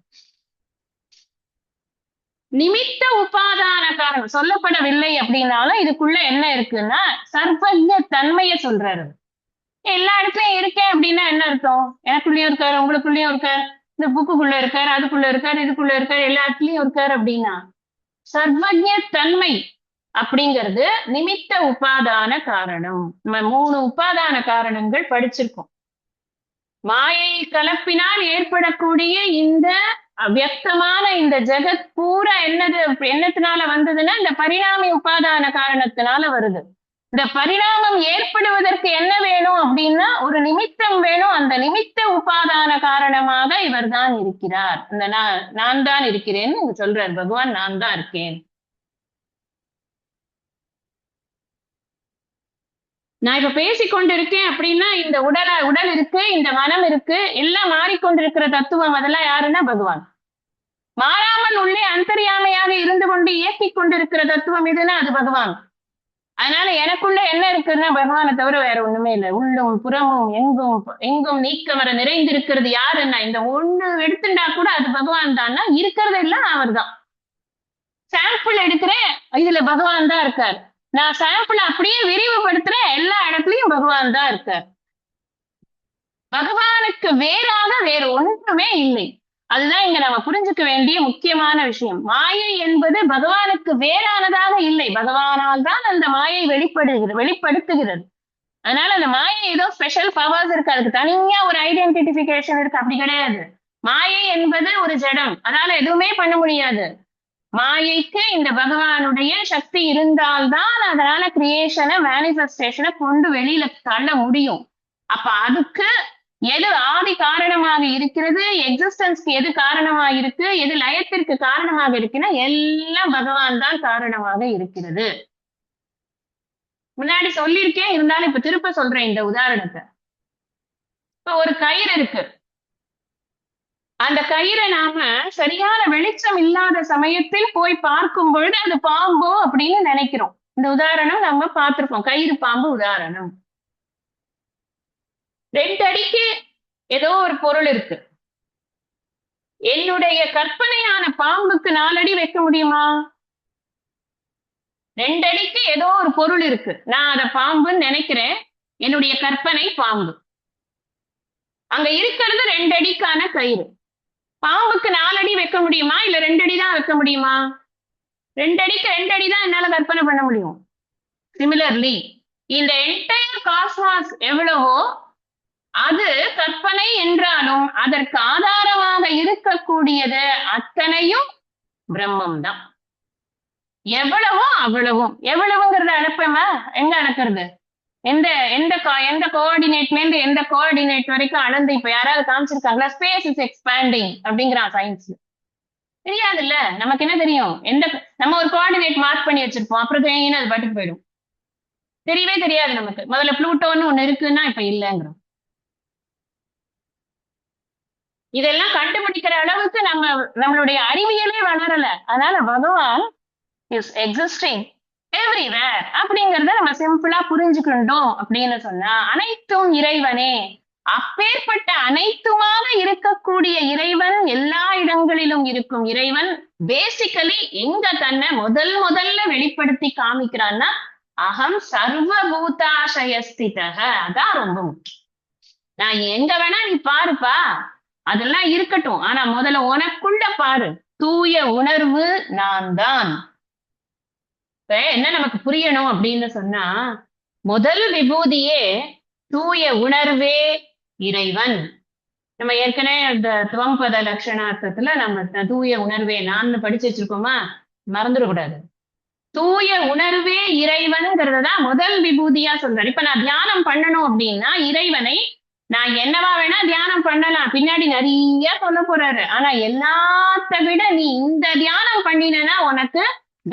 நிமித்த உபாதான காரணம் சொல்லப்படவில்லை அப்படின்னாலும் இதுக்குள்ள என்ன இருக்குன்னா சர்வஜ தன்மையை சொல்றாரு. எல்லா இடத்துலயும் இருக்கேன் அப்படின்னா என்ன அர்த்தம்? எனக்குள்ளயும் இருக்காரு, உங்களுக்குள்ளயும் இருக்காரு, இந்த புக்குக்குள்ள இருக்காரு, அதுக்குள்ள இருக்காரு, இதுக்குள்ள இருக்காரு, எல்லா இடத்துலயும் இருக்காரு அப்படின்னா சர்வஜ தன்மை அப்படிங்கிறது நிமித்த உபாதான காரணம். நம்ம 3 உபாதான காரணங்கள் படிச்சிருக்கோம். மாயை கலப்பினால் ஏற்படக்கூடிய இந்த அவ்வியக்தமான இந்த ஜெகத் பூரா என்னத்தினால வந்ததுன்னா இந்த பரிணாமி உபாதான காரணத்தினால வருது. இந்த பரிணாமம் ஏற்படுவதற்கு என்ன வேணும் அப்படின்னா ஒரு நிமித்தம் வேணும். அந்த நிமித்த உபாதான காரணமாக இவர் தான் இருக்கிறார். அந்த நான் தான் இருக்கிறேன்னு சொல்றார் பகவான், நான் தான் இருக்கேன். நான் இப்ப பேசிக்கொண்டிருக்கேன் அப்படின்னா இந்த உடல் இருக்கு, இந்த மனம் இருக்கு, எல்லாம் மாறிக்கொண்டிருக்கிற தத்துவம், அதெல்லாம் யாருன்னா பகவான். மாறாமல் உள்ளே அந்தர்யாமையாக இருந்து கொண்டு இயக்கிக் கொண்டிருக்கிற தத்துவம் எதுன்னா அது பகவான். அதனால எனக்குள்ள என்ன இருக்குன்னா பகவானை தவிர வேற ஒண்ணுமே இல்லை. உள்ளும் புறமும் எங்கும் எங்கும் நீக்கமர நிறைந்திருக்கிறது யாருன்னா இந்த ஒண்ணு எடுத்துட்டா கூட அது பகவான் தான்னா இருக்கிறது எல்லாம் அவர் தான். சாம்பிள் எடுக்கிறேன், இதுல பகவான் தான் இருக்கார். நான் சாம்பிள் அப்படியே விரிவுபடுத்துறேன், எல்லா இடத்துலயும் பகவான் தான் இருக்கார். பகவானுக்கு வேறாக வேறு ஒன்றுமே இல்லை. அதுதான் இங்க நம்ம புரிஞ்சுக்க வேண்டிய முக்கியமான விஷயம். மாயை என்பது பகவானுக்கு வேறானதாக இல்லை. பகவானால் தான் அந்த மாயை வெளிப்படுத்துகிறது. அதனால அந்த மாயை ஏதோ ஸ்பெஷல் பவர்ஸ் இருக்கு, அதுக்கு தனியா ஒரு ஐடென்டிபிகேஷன் இருக்கு, அப்படி கிடையாது. மாயை என்பது ஒரு ஜடம், அதனால எதுவுமே பண்ண முடியாது. மாயைக்கு இந்த பகவானுடைய சக்தி இருந்தால்தான் அதனால கிரியேஷனை மேனிஃபெஸ்டேஷனை கொண்டு வெளியில தள்ள முடியும். அப்ப அதுக்கு எது ஆதி காரணமாக இருக்கிறது, எக்ஸிஸ்டன்ஸ்க்கு எது காரணமாக இருக்கு, எது லயத்திற்கு காரணமாக இருக்குன்னா எல்லாம் பகவான் தான் காரணமாக இருக்கிறது. முன்னாடி சொல்லியிருக்கேன், இருந்தாலும் இப்ப திருப்ப சொல்றேன் இந்த உதாரணத்தை. இப்ப ஒரு கயிறு இருக்கு, அந்த கயிறை நாம சரியான வெளிச்சம் இல்லாத சமயத்தில் போய் பார்க்கும் பொழுது அது பாம்போ அப்படின்னு நினைக்கிறோம். இந்த உதாரணம் நம்ம பார்த்திருக்கோம், கயிறு பாம்பு உதாரணம். 2 அடிக்கு ஏதோ ஒரு பொருள் இருக்கு. என்னுடைய கற்பனையான பாம்புக்கு 4 அடி வைக்க முடியுமா? 2 அடிக்கு ஏதோ ஒரு பொருள் இருக்கு, நான் அதை பாம்புன்னு நினைக்கிறேன், என்னுடைய கற்பனை பாம்பு. அங்க இருக்கிறது 2 அடிக்கான கயிறு. பாம்புக்கு 4 அடி வைக்க முடியுமா, இல்ல 2 அடி தான் வைக்க முடியுமா? 2 அடிக்கு 2 அடி தான் என்னால கற்பனை பண்ண முடியும். சிமிலர்லி இந்த என்டையர் காஸ்மாஸ் எவ்வளவோ அது கற்பனை என்றாலும் அதற்கு ஆதாரமாக இருக்கக்கூடியது அத்தனையும் பிரம்மம் தான். எவ்வளவோ அவ்வளவும். எவ்வளவுங்கிறத அனுப்பமா எங்க அனுப்புறது? எந்த எந்த எந்த கோஆர்டினேட்ல இருந்து எந்த கோஆர்டினேட் வரைக்கும் அளந்து இப்ப யாராவது காமிச்சிருக்காங்களா? ஸ்பேஸ் இஸ் எக்ஸ்பேண்டிங் அப்படிங்கிறான் சயின்ஸ். தெரியாதுல்ல, நமக்கு என்ன தெரியும்? நம்ம ஒரு கோஆர்டினேட் மார்க் பண்ணி வச்சிருப்போம், அப்புறம் தேங்கின்னு அது பாட்டுக்கு போயிடும். தெரியவே தெரியாது நமக்கு. முதல்ல புளூட்டோன்னு ஒண்ணு இருக்குன்னா இப்ப இல்லைங்கிறோம். இதெல்லாம் கண்டுபிடிக்கிற அளவுக்கு நம்மளுடைய அறிவியலே வளரல. அதனால பகவான் இஸ் எக்ஸிஸ்டிங் எவ்ரிவேர் அப்படிங்கறத நம்ம சிம்பிளா புரிஞ்சுக்கிட்டோம் அப்படின்னு சொன்னா, அனைத்தும் இறைவனே. அப்பேற்பட்ட அனைத்துமாக இருக்கக்கூடிய இறைவன், எல்லா இடங்களிலும் இருக்கும் இறைவன் பேசிக்கலி எங்க தன்னை முதல்ல வெளிப்படுத்தி காமிக்கிறான்னா அகம் சர்வபூதாசயஸ்திதக. அதான் ரொம்ப முக்கியம். நான் எங்க வேணா நீ பாருப்பா, அதெல்லாம் இருக்கட்டும், ஆனா முதல்ல உனக்குள்ள பாரு. தூய உணர்வு நான் தான். என்ன நமக்கு புரியணும் அப்படின்னு சொன்னா, முதல் விபூதியே தூய உணர்வே இறைவன். நம்ம ஏற்கனவே இந்த துவம்பத லட்சணார்த்தத்துல நம்ம தூய உணர்வே நான் படிச்சு வச்சிருக்கோமா, மறந்துடக்கூடாது. தூய உணர்வே இறைவன்கிறதுதான் முதல் விபூதியா சொல்றாரு. இப்ப நான் தியானம் பண்ணணும் அப்படின்னா இறைவனை நான் என்னவா வேணா தியானம் பண்ணலாம், பின்னாடி நிறைய சொல்ல போறாரு. ஆனா எல்லாத்த விட நீ இந்த தியானம் பண்ணினா உனக்கு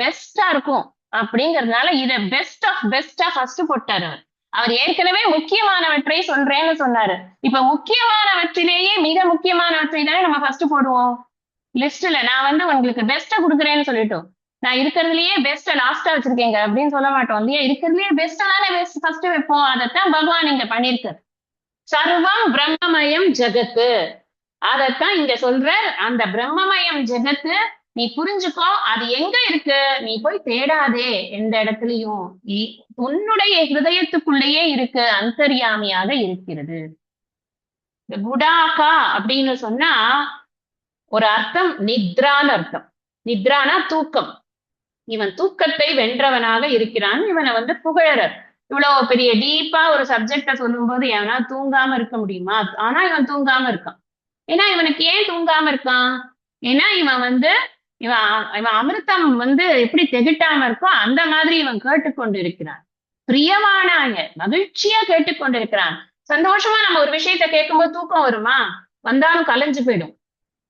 பெஸ்டா இருக்கும் அப்படிங்கறதுனால இத பெஸ்டா ஃபர்ஸ்ட் போட்டாரு. அவர் ஏற்கனவே முக்கியமானவற்றை சொல்றேன்னு சொன்னாரு. இப்ப முக்கியமானவற்றிலேயே மிக முக்கியமானவற்றை தானே நம்ம ஃபர்ஸ்ட் போடுவோம் லிஸ்ட்ல. நான் உங்களுக்கு பெஸ்ட்டை கொடுக்குறேன்னு சொல்லிட்டோம், நான் இருக்கிறதுலயே பெஸ்ட் லாஸ்டா வச்சிருக்கேங்க அப்படின்னு சொல்ல மாட்டோம் இல்லையா? இருக்கிறதுலயே பெஸ்ட் தானே பெஸ்ட் ஃபர்ஸ்ட் வைப்போம். அதைத்தான் பகவான் இங்க பண்ணிருக்காரு. சர்வம் பிரம்மமயம் ஜெகத்து, அதத்தான் இங்க சொல்ற. அந்த பிரம்மமயம் ஜெகத்து நீ புரிஞ்சுக்கோ, அது எங்க இருக்கு, நீ போய் தேடாதே எந்த இடத்துலயும், உன்னுடைய ஹிருதயத்துக்குள்ளேயே இருக்கு, அந்தர்யாமியாக இருக்கிறது. இந்த குடாகா அப்படின்னு சொன்னா ஒரு அர்த்தம் நித்ரான்னு அர்த்தம். நித்ரானா தூக்கம். இவன் தூக்கத்தை வென்றவனாக இருக்கிறான். இவனை புகழறர். இவ்வளவு பெரிய டீப்பா ஒரு சப்ஜெக்ட சொல்லும் போது எவனா தூங்காம இருக்க முடியுமா? ஆனா இவன் தூங்காம இருக்கான். ஏன்னா இவனுக்கு ஏன் தூங்காம இருக்கான்? ஏன்னா இவன் அமிர்தம் எப்படி திகட்டாம இருக்கோ அந்த மாதிரி இவன் கேட்டுக்கொண்டு இருக்கிறான். பிரியமானாங்க மகிழ்ச்சியா கேட்டுக்கொண்டிருக்கிறான். சந்தோஷமா நம்ம ஒரு விஷயத்த கேட்கும்போது தூக்கம் வருமா? வந்தாலும் கலைஞ்சு போயிடும்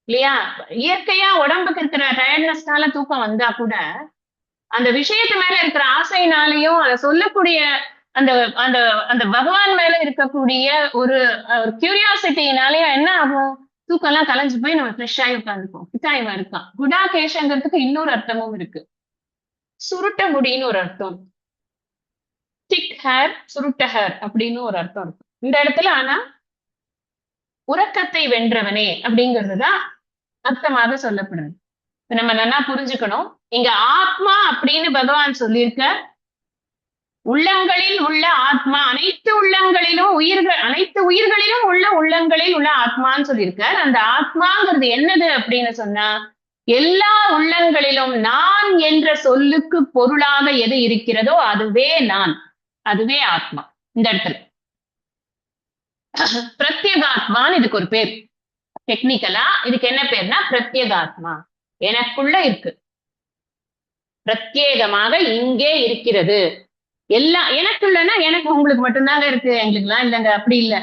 இல்லையா? இயற்கையா உடம்புக்கு இருக்கிற டயர்ட்னஸ்னால தூக்கம் வந்தா கூட அந்த விஷயத்து மேல இருக்கிற ஆசைனாலையும் அதை சொல்லக்கூடிய அந்த அந்த அந்த பகவான் மேல இருக்கக்கூடிய ஒரு கியூரியாசிட்டினாலையும் என்ன ஆகும்? தூக்கம் எல்லாம் கலைஞ்சு போய் நம்ம ஃப்ரெஷ் ஆகி உட்காந்துப்போம். இவன் இருக்கான். குடாகேஷங்கிறதுக்கு இன்னொரு அர்த்தமும் இருக்கு. சுருட்ட முடின்னு ஒரு அர்த்தம். ஸ்டிக் ஹேர் சுருட்ட ஹேர் அப்படின்னு ஒரு அர்த்தம் இருக்கும் இந்த இடத்துல. ஆனா உறக்கத்தை வென்றவனே அப்படிங்கிறதுதான் அர்த்தமாக சொல்லப்படுது. நம்ம நல்லா புரிஞ்சுக்கணும். இங்க ஆத்மா அப்படின்னு பகவான் சொல்லியிருக்க, உள்ளங்களில் உள்ள ஆத்மா, அனைத்து உள்ளங்களிலும் அனைத்து உயிர்களிலும் உள்ள உள்ளங்களில் உள்ள ஆத்மான்னு சொல்லியிருக்கார். அந்த ஆத்மாங்கிறது என்னது அப்படின்னு சொன்னா, எல்லா உள்ளங்களிலும் நான் என்ற சொல்லுக்கு பொருளாக எது இருக்கிறதோ அதுவே நான், அதுவே ஆத்மா. இந்த இடத்துல பிரத்யேகாத்மான்னு இதுக்கு ஒரு பேர். டெக்னிக்கலா இதுக்கு என்ன பேர்னா பிரத்யேகாத்மா. எனக்குள்ள இருக்கு, பிரத்யேகமாக இங்கே இருக்கிறது. எல்லாம் எனக்குள்ளனா எனக்கு உங்களுக்கு மட்டும்தாங்க இருக்கு, எங்களுக்குலாம் இல்லைங்க, அப்படி இல்லை.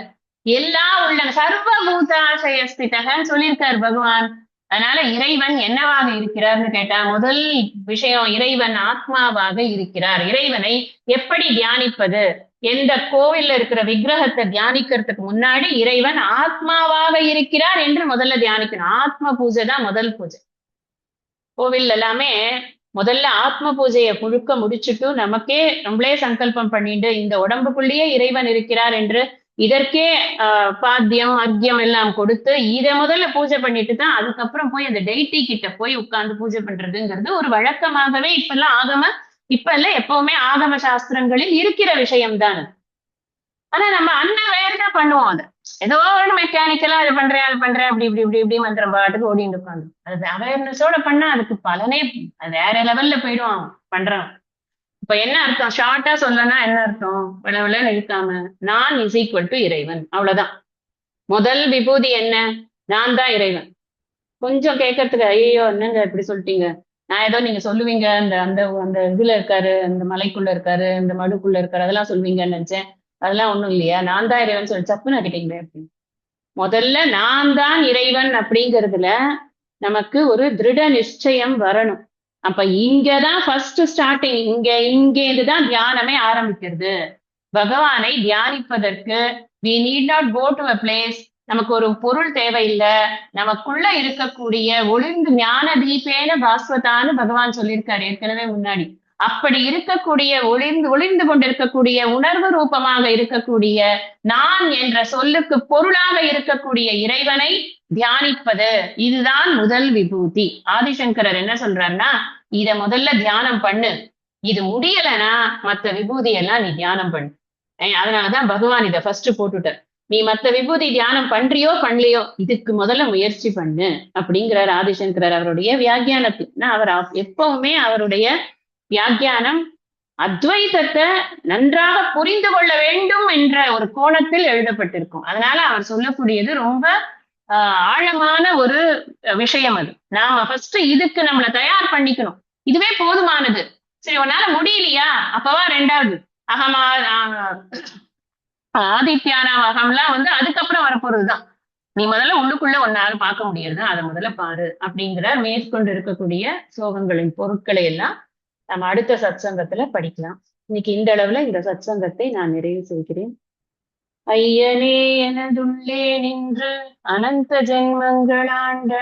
எல்லா உள்ள சர்வபூதாசயஸ்திதகன்னு சொல்லியிருக்காரு பகவான். அதனால இறைவன் என்னவாக இருக்கிறார்னு கேட்டா, முதல் விஷயம் இறைவன் ஆத்மாவாக இருக்கிறார். இறைவனை எப்படி தியானிப்பது? எந்த கோவில்ல இருக்கிற விக்கிரகத்தை தியானிக்கிறதுக்கு முன்னாடி இறைவன் ஆத்மாவாக இருக்கிறார் என்று முதல்ல தியானிக்கணும். ஆத்ம பூஜை தான் முதல் பூஜை. கோவில் எல்லாமே முதல்ல ஆத்ம பூஜையை முழுக்க முடிச்சுட்டு நமக்கே நம்மளே சங்கல்பம் பண்ணிட்டு இந்த உடம்புக்குள்ளேயே இறைவன் இருக்கிறார் என்று இதற்கே பாத்தியம் அர்க்கியம் எல்லாம் கொடுத்து இதை முதல்ல பூஜை பண்ணிட்டு தான் அதுக்கப்புறம் போய் அந்த டெய்டி கிட்ட போய் உட்கார்ந்து பூஜை பண்றதுங்கிறது ஒரு வழக்கமாகவே இப்ப இல்ல எப்பவுமே ஆகம சாஸ்திரங்களில் இருக்கிற விஷயம்தான். ஆனா நம்ம அண்ணன் வேறதான் பண்ணுவோம். அது ஏதோ ஒரு மெக்கானிக்கலா அது பண்றேன் அப்படி இப்படி இப்படி இப்படி மந்திரம் பாட்டுக்கு ஓடிட்டு உட்காந்து அது அவேர்னஸோட பண்ணா அதுக்கு பலனே வேற லெவல்ல போயிடுவான் பண்றான். இப்ப என்ன அர்த்தம்? ஷார்ட்டா சொல்லனா என்ன அர்த்தம்? விளவிலன்னு இழுக்காம நான் இஸ் ஈக்குவல் டு இறைவன், அவ்வளவுதான். முதல் விபூதி என்ன? நான் தான் இறைவன். கொஞ்சம் கேட்கறதுக்கு ஐயோ என்னங்க இப்படி சொல்லிட்டீங்க, நான் ஏதோ நீங்க சொல்லுவீங்க அந்த அந்த அந்த இதுல இருக்காரு, அந்த மலைக்குள்ள இருக்காரு, இந்த மடுக்குள்ள இருக்காரு, அதெல்லாம் சொல்லுவீங்கன்னு நினைச்சேன். அதெல்லாம் ஒண்ணும் இல்லையா, நான் தான் இறைவன் சொல்லி சப்புன்னு ஆக்கிட்டீங்களே அப்படின்னு. முதல்ல நான் தான் இறைவன் அப்படிங்கிறதுல நமக்கு ஒரு திருட நிச்சயம் வரணும். அப்ப இங்கதான் ஃபர்ஸ்ட் ஸ்டார்டிங். இங்கேருந்துதான் தியானமே ஆரம்பிக்கிறது. பகவானை தியானிப்பதற்கு we need not go to a place. நமக்கு ஒரு பொருள் தேவையில்லை. நமக்குள்ள இருக்கக்கூடிய ஒளிந்து ஞான தீபேன பாஸ்வதான்னு பகவான் சொல்லியிருக்காரு ஏற்கனவே முன்னாடி. அப்படி இருக்கக்கூடிய ஒளிர்ந்து கொண்டிருக்கக்கூடிய உணர்வு ரூபமாக இருக்கக்கூடிய நான் என்ற சொல்லுக்கு பொருளாக இருக்கக்கூடிய இறைவனை தியானிப்பது, இதுதான் முதல் விபூதி. ஆதிசங்கரர் என்ன சொல்றாருன்னா, இத முதல்ல தியானம் பண்ணு, இது முடியலன்னா மத்த விபூதி எல்லாம் நீ தியானம் பண்ணு. அதனாலதான் பகவான் இதை ஃபர்ஸ்ட் போட்டுட்டார். நீ மத்த விபூதி தியானம் பண்றியோ பண்ணலையோ இதுக்கு முதல்ல முயற்சி பண்ணு அப்படிங்கிறார் ஆதிசங்கரர் அவருடைய வியாக்கியானத்தில். அவர் எப்பவுமே அவருடைய வியாக்கியானம் அத்வைதத்தை நன்றாக புரிந்து கொள்ள வேண்டும் என்ற ஒரு கோணத்தில் எழுதப்பட்டிருக்கும். அதனால அவர் சொல்லக்கூடியது ரொம்ப ஆழமான ஒரு விஷயம். அது நாம ஃபர்ஸ்ட் இதுக்கு நம்மளை தயார் பண்ணிக்கணும். இதுவே போதுமானது. சரி உன்னால முடியலையா, அப்பவா ரெண்டாவது அகமா ஆதித்யானாம் அகம்லாம் அதுக்கப்புறம் வரப்போறதுதான். நீ முதல்ல உள்ளுக்குள்ள ஒன்னால பார்க்க முடியாது, அதை முதல்ல பாரு அப்படிங்கிற மேற்கொண்டு இருக்கக்கூடிய சோகங்களின் பொருட்களை எல்லாம் நம்ம அடுத்த சத்சங்கத்துல படிக்கலாம். இன்னைக்கு இந்த அளவுல இந்த சத்சங்கத்தை நான் நிறைவு செய்கிறேன். ஐயனே எனதுள்ளே நின்று அனந்த ஜென்மங்களாண்ட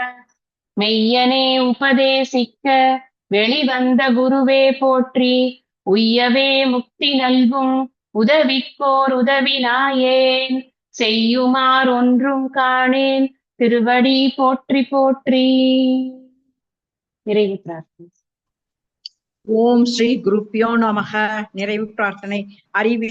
மெய்யனே உபதேசிக்க வெளிவந்த குருவே போற்றி, உய்யவே முக்தி நல்கும் உதவிக்கோர் உதவினாயேன், செய்யுமார் ஒன்றும் காணேன் திருவடி போற்றி போற்றி. நிறைவு பிரார்த்தனை. ஓம் ஸ்ரீ குருப்பியோ நமக. நிறைவு பிரார்த்தனை. அறிவி